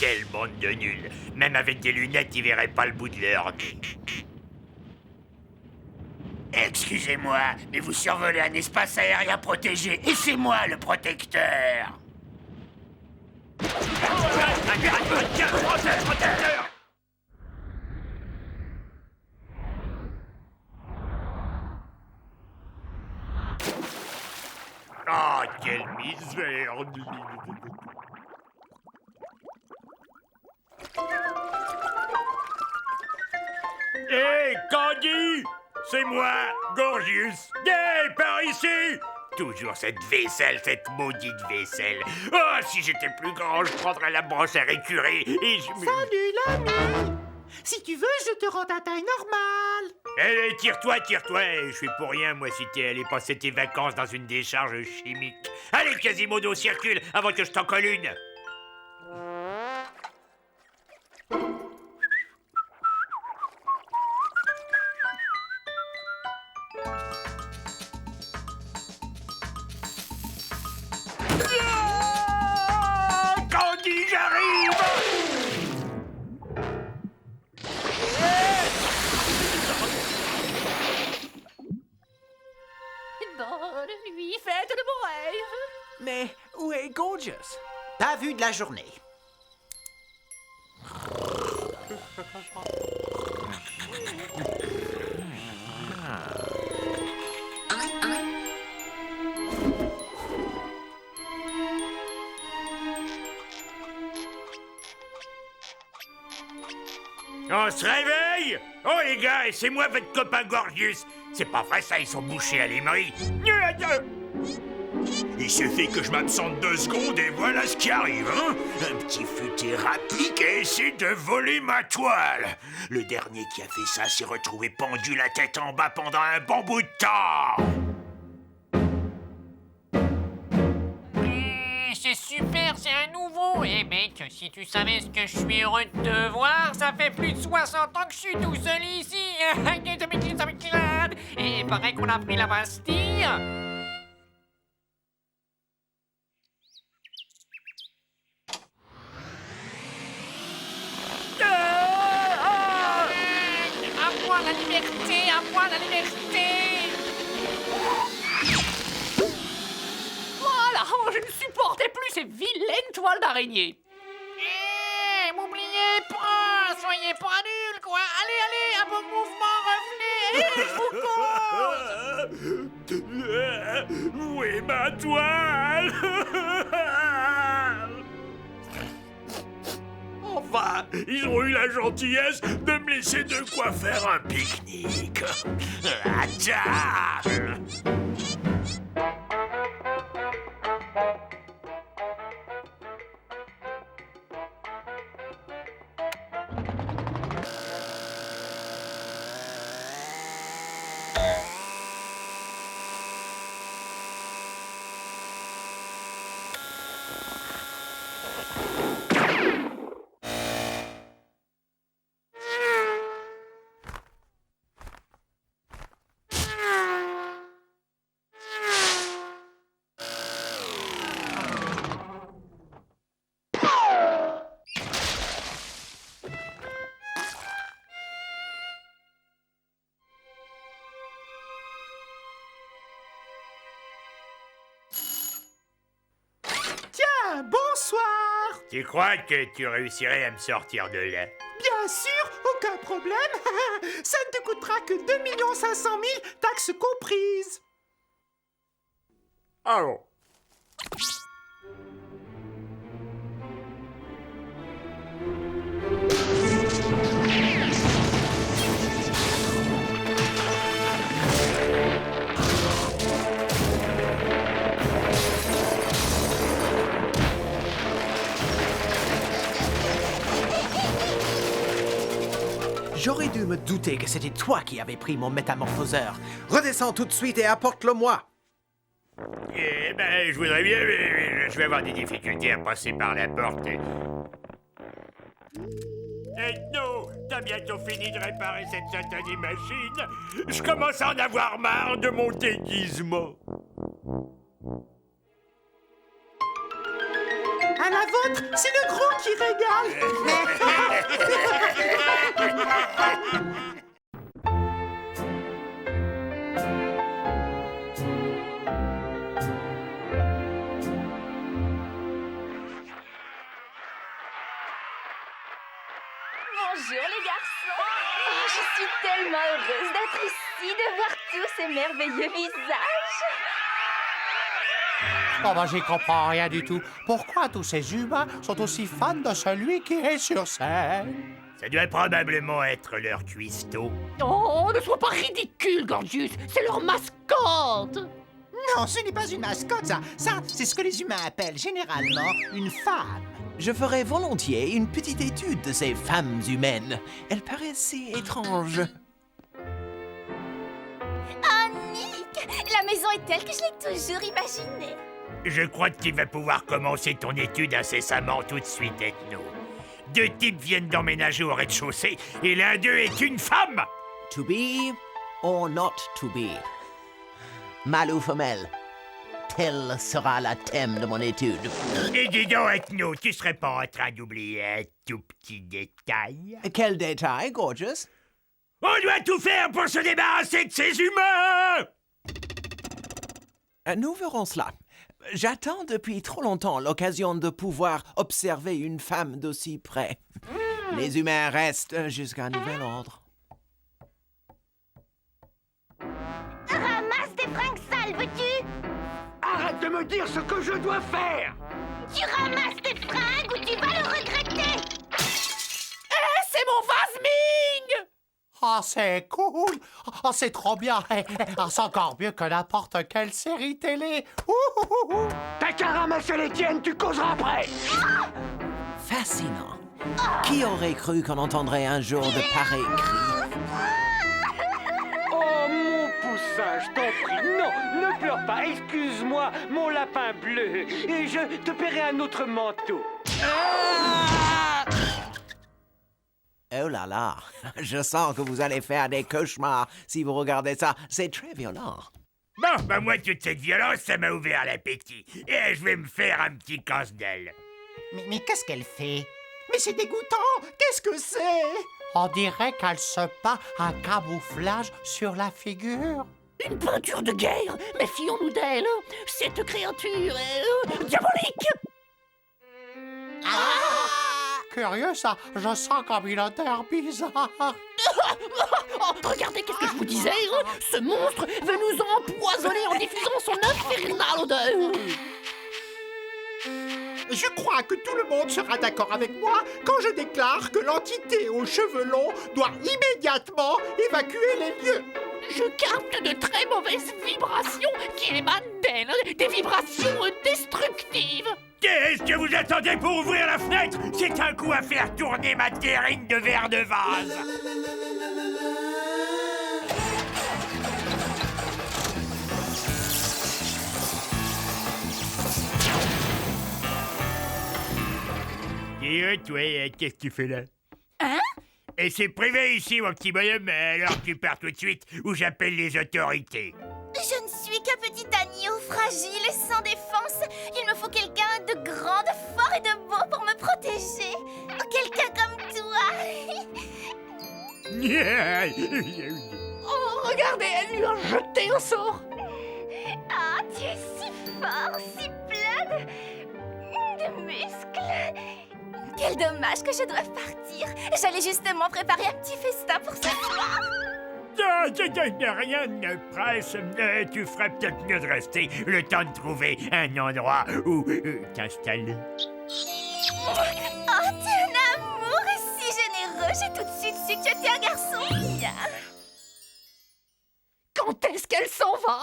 Quelle bande de nuls! Même avec des lunettes, ils verraient pas le bout de leur... Excusez-moi, mais vous survolez un espace aérien protégé, et c'est moi le protecteur! Protecteur! Ah, quelle misère! Hé, Candy! C'est moi, Gorgius! Hé, par ici! Toujours cette vaisselle, cette maudite vaisselle! Oh, si j'étais plus grand, je prendrais la brosse à récurer et je... Salut l'ami! Si tu veux, je te rends ta taille normale. Allez, tire-toi, je suis pour rien, moi, si t'es allé passer tes vacances dans une décharge chimique. Allez, Quasimodo, circule avant que je t'en colle une! Candy, j'arrive! Bonne nuit, fête de mon rêve. Mais où est Gorgius? Pas vu de la journée. On se réveille! Oh les gars, et c'est moi votre copain Gorgius! C'est pas vrai ça, ils sont bouchés à l'émery! Il suffit que je m'absente 2 secondes et voilà ce qui arrive, hein? Un petit futé rapide qui a essayé de voler ma toile! Le dernier qui a fait ça s'est retrouvé pendu la tête en bas pendant un bon bout de temps! C'est super, c'est un nouveau. Eh mec, si tu savais ce que je suis heureux de te voir, ça fait plus de 60 ans que je suis tout seul ici. Et il paraît qu'on a pris la Bastille. À moi la liberté, à moi la liberté. Voilà, je ne supportais plus ces vilaines toiles d'araignée. Eh, m'oubliez pas, soyez pas nuls, quoi. Allez, allez, un bon mouvement, revenez, je vous cause. Où est ma toile? Enfin, ils ont eu la gentillesse de me laisser de quoi faire un pique-nique. À table! Bonsoir. Tu crois que tu réussirais à me sortir de là? Bien sûr, Aucun problème. Ça ne te coûtera que 2 500 000, taxes comprises. Ah bon. J'aurais dû me douter que c'était toi qui avais pris mon métamorphoseur. Redescends tout de suite et apporte-le-moi. Eh ben, je voudrais bien, mais je vais avoir des difficultés à passer par la porte. Ethno, t'as bientôt fini de réparer cette satanée machine. Je commence à en avoir marre de mon déguisement. À la vôtre, c'est le gros qui régale. Bonjour les garçons. Oh, je suis tellement heureuse d'être ici, de voir tous ces merveilleux visages. Oh ben, j'y comprends rien du tout. Pourquoi tous ces humains sont aussi fans de celui qui est sur scène? Ça doit probablement être leur cuistot. Oh, ne sois pas ridicule, Gorgius. C'est leur mascotte. Non, ce n'est pas une mascotte, ça. Ça, c'est ce que les humains appellent généralement une femme. Je ferais volontiers une petite étude de ces femmes humaines. Elles paraissent si étranges. Ah, Nick, la maison est telle que je l'ai toujours imaginée. Je crois que tu vas pouvoir commencer ton étude incessamment tout de suite, Ethno. 2 types viennent d'emménager au rez-de-chaussée et l'un d'eux est une femme. To be or not to be? Mâle ou femelle? Tel sera le thème de mon étude. Et dis donc, Ethno, tu serais pas en train d'oublier un tout petit détail? Quel détail, Gorgeous? On doit tout faire pour se débarrasser de ces humains! Nous verrons cela. J'attends depuis trop longtemps l'occasion de pouvoir observer une femme d'aussi près. Les humains restent jusqu'à nouvel ordre. Ramasse tes fringues sales, veux-tu? Arrête de me dire ce que je dois faire! Tu ramasses tes fringues ou tu vas le regretter! C'est mon Vasming! Ah, c'est cool. Ah, c'est trop bien. Ah, c'est encore mieux que n'importe quelle série télé. Ouh. T'as qu'à ramasser les tiennes, tu causeras après! Fascinant. Qui aurait cru qu'on entendrait un jour de pareils cris? Oh, mon poussin, je t'en prie, non, ne pleure pas, excuse-moi, mon lapin bleu, et je te paierai un autre manteau. Oh là là, je sens que vous allez faire des cauchemars si vous regardez ça. C'est très violent. Bon, bah moi, toute cette violence, ça m'a ouvert l'appétit. Et je vais me faire un petit casse-dalle. Mais qu'est-ce qu'elle fait? Mais c'est dégoûtant! Qu'est-ce que c'est? On dirait qu'elle se peint un camouflage sur la figure. Une peinture de guerre. Méfions-nous d'elle. Cette créature est diabolique. Curieux, ça. Je sens comme une odeur bizarre. Regardez, qu'est-ce que je vous disais? Ce monstre veut nous empoisonner en diffusant son infernale odeur. Je crois que tout le monde sera d'accord avec moi quand je déclare que l'entité aux cheveux longs doit immédiatement évacuer les lieux. Je capte de très mauvaises vibrations qui émanent d'elle, des vibrations destructives. Qu'est-ce que vous attendez pour ouvrir la fenêtre? C'est un coup à faire tourner ma terrine de verre de vase. Et toi, qu'est-ce que tu fais là? Hein? Et c'est privé ici, mon petit bonhomme, alors tu pars tout de suite ou j'appelle les autorités. Je ne suis qu'un petit agneau fragile et sans défense. Il me faut quelqu'un de grand, de fort et de beau pour me protéger. Quelqu'un comme toi. Oh, regardez, elle lui a jeté un sort. Ah, tu es si fort, si plein de muscles. Quel dommage que je doive partir. J'allais justement préparer un petit festin pour ce soir. Rien ne presse. Tu ferais peut-être mieux de rester le temps de trouver un endroit où t'installer. Oh, t'es un amour si généreux. J'ai tout de suite su que tu étais un garçon bien. Quand est-ce qu'elle s'en va?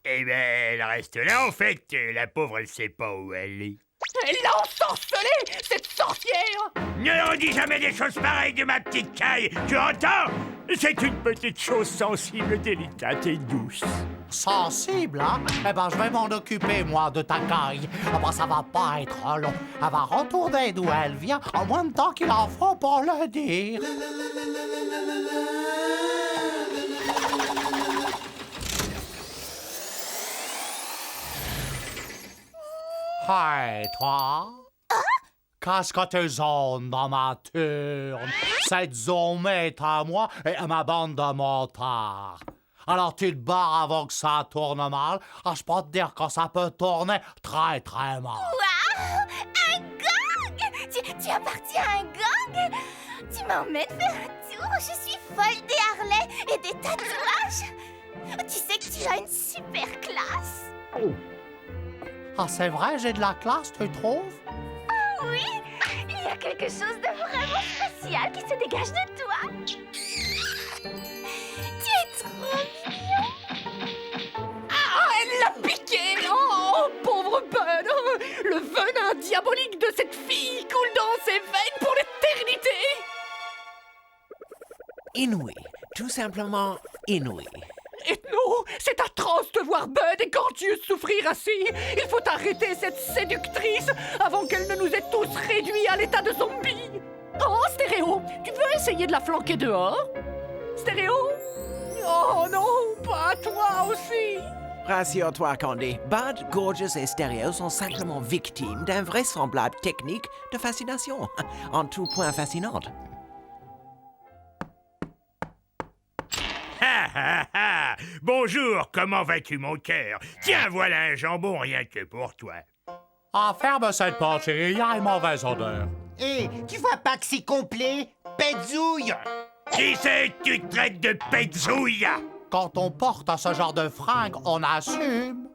Eh ben, elle reste là, en fait. La pauvre, elle sait pas où elle est. Elle l'a ensorcelée, cette sorcière! Ne redis jamais des choses pareilles de ma petite caille, tu entends? C'est une petite chose sensible, délicate et douce. Sensible, hein? Eh ben, je vais m'en occuper, moi, de ta caille. Ah ben, ça va pas être long. Elle va retourner d'où elle vient en moins de temps qu'il en faut pour le dire. Hey, toi? Qu'est-ce que tu zones dans ma turne? Cette zone est à moi et à ma bande de motards. Alors tu te barres avant que ça tourne mal. Ah, je peux te dire que ça peut tourner très très mal. Waouh! Un gang! Tu appartiens à un gang? Tu m'emmènes faire un tour? Je suis folle des harlais et des tatouages. Tu sais que tu as une super classe. Ah, c'est vrai, j'ai de la classe, tu trouves? Ah oui! Il y a quelque chose de vraiment spécial qui se dégage de toi. Tu es trop mignon. Ah, elle l'a piqué! Oh, pauvre Bud! Le venin diabolique de cette fille coule dans ses veines pour l'éternité! Inouï. Tout simplement inouï. Ethno, c'est atroce de voir Bud et Gorgius souffrir ainsi. Il faut arrêter cette séductrice avant qu'elle ne nous ait tous réduits à l'état de zombies. Oh, Stéréo, tu veux essayer de la flanquer dehors? Stéréo? Oh non, pas toi aussi. Rassure-toi, Candy. Bud, Gorgeous et Stereo sont simplement victimes d'un vraisemblable technique de fascination. En tout point fascinante. Bonjour, comment vas-tu, mon cœur? Tiens, voilà un jambon rien que pour toi. Ah, ferme cette porte, chérie, il y a une mauvaise odeur. Hé, tu vois pas que c'est complet? Pétzouille! Qui c'est que tu traites de pétzouille? Quand on porte ce genre de fringues, on assume.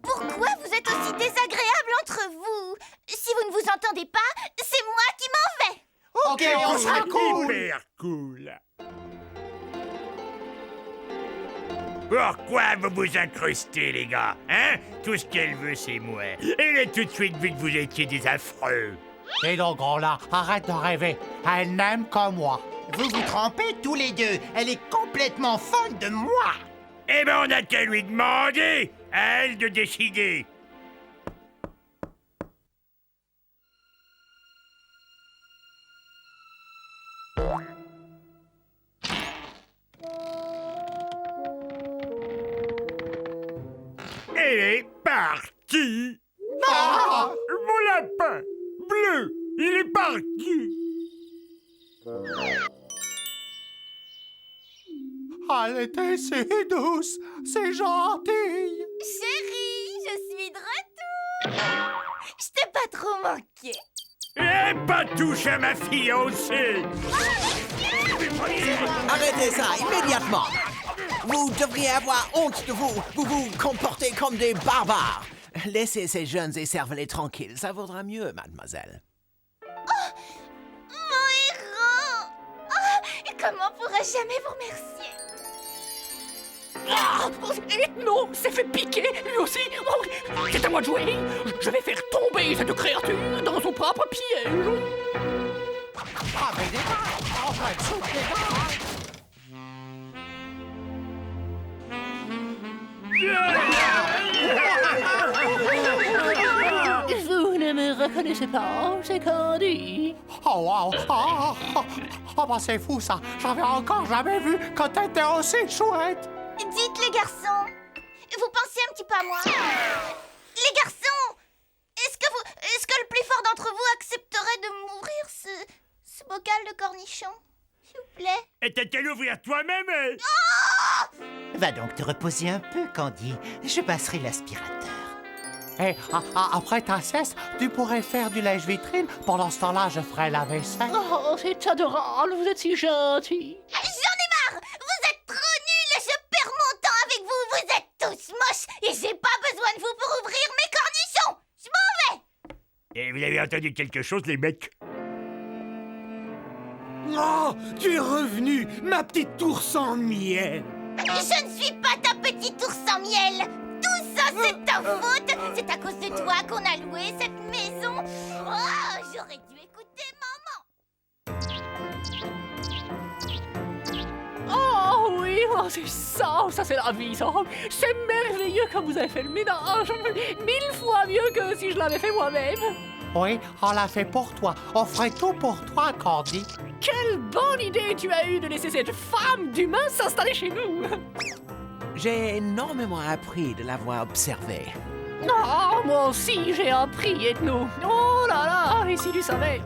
Pourquoi vous êtes aussi désagréables entre vous? Si vous ne vous entendez pas, c'est moi qui m'en vais. Ok, on sera cool. Hyper cool. Pourquoi vous vous incrustez, les gars? Hein? Tout ce qu'elle veut, c'est moi. Elle a tout de suite vu que vous étiez des affreux. Et donc, gros là, arrête de rêver. Elle n'aime que moi. Vous vous trompez tous les deux. Elle est complètement folle de moi. Eh ben, on n'a qu'à lui demander. À elle de décider. Elle est partie. Ah! Mon lapin bleu, il est parti. Elle était si douce, si gentille. Chérie, je suis de retour. Je t'ai pas trop manqué. Et pas touche à ma fiancée. Arrêtez ça immédiatement. Vous devriez avoir honte de vous. Vous vous comportez comme des barbares. Laissez ces jeunes écervelés tranquilles. Ça vaudra mieux, mademoiselle. Oh, mon héros. Oh, comment pourrais-je jamais vous remercier? Ah, Ethno s'est fait piquer, lui aussi. Oh, c'est à moi de jouer. Je vais faire tomber cette créature dans son propre piège. Ah, mais des gars, en fait, soupe, les gars. Vous ne me reconnaissez pas, c'est Candy. Oh, wow. Oh, bah c'est fou, ça. J'avais encore jamais vu que t'étais aussi chouette. Dites, les garçons, vous pensez un petit peu à moi? Les garçons, est-ce que le plus fort d'entre vous accepterait de m'ouvrir ce bocal de cornichons? S'il vous plaît. Et t'as qu'à l'ouvrir toi-même. Va donc te reposer un peu, Candy. Je passerai l'aspirateur. Et après ta sieste, tu pourrais faire du lèche-vitrine. Pendant ce temps-là, je ferai la vaisselle. Oh, c'est adorable, vous êtes si gentil. J'en ai marre! Vous êtes trop nuls et je perds mon temps avec vous! Vous êtes tous moches et j'ai pas besoin de vous pour ouvrir mes cornichons! Je m'en vais! Et vous avez entendu quelque chose, les mecs? Oh, tu es revenu, ma petite ours en miel. Je ne suis pas ta petite ours en miel! Tout ça, c'est ta faute! C'est à cause de toi qu'on a loué cette maison! Oh, j'aurais dû écouter maman! Oh oui, oh, c'est ça c'est la vie, ça. C'est merveilleux comme vous avez fait le ménage. 1000 fois mieux que si je l'avais fait moi-même. Oui, on l'a fait pour toi. On ferait tout pour toi, Candy. Quelle bonne idée tu as eue de laisser cette femme d'humain s'installer chez nous. J'ai énormément appris de l'avoir observé. Oh, moi aussi j'ai appris, Ethno. Oh là là, et si tu savais.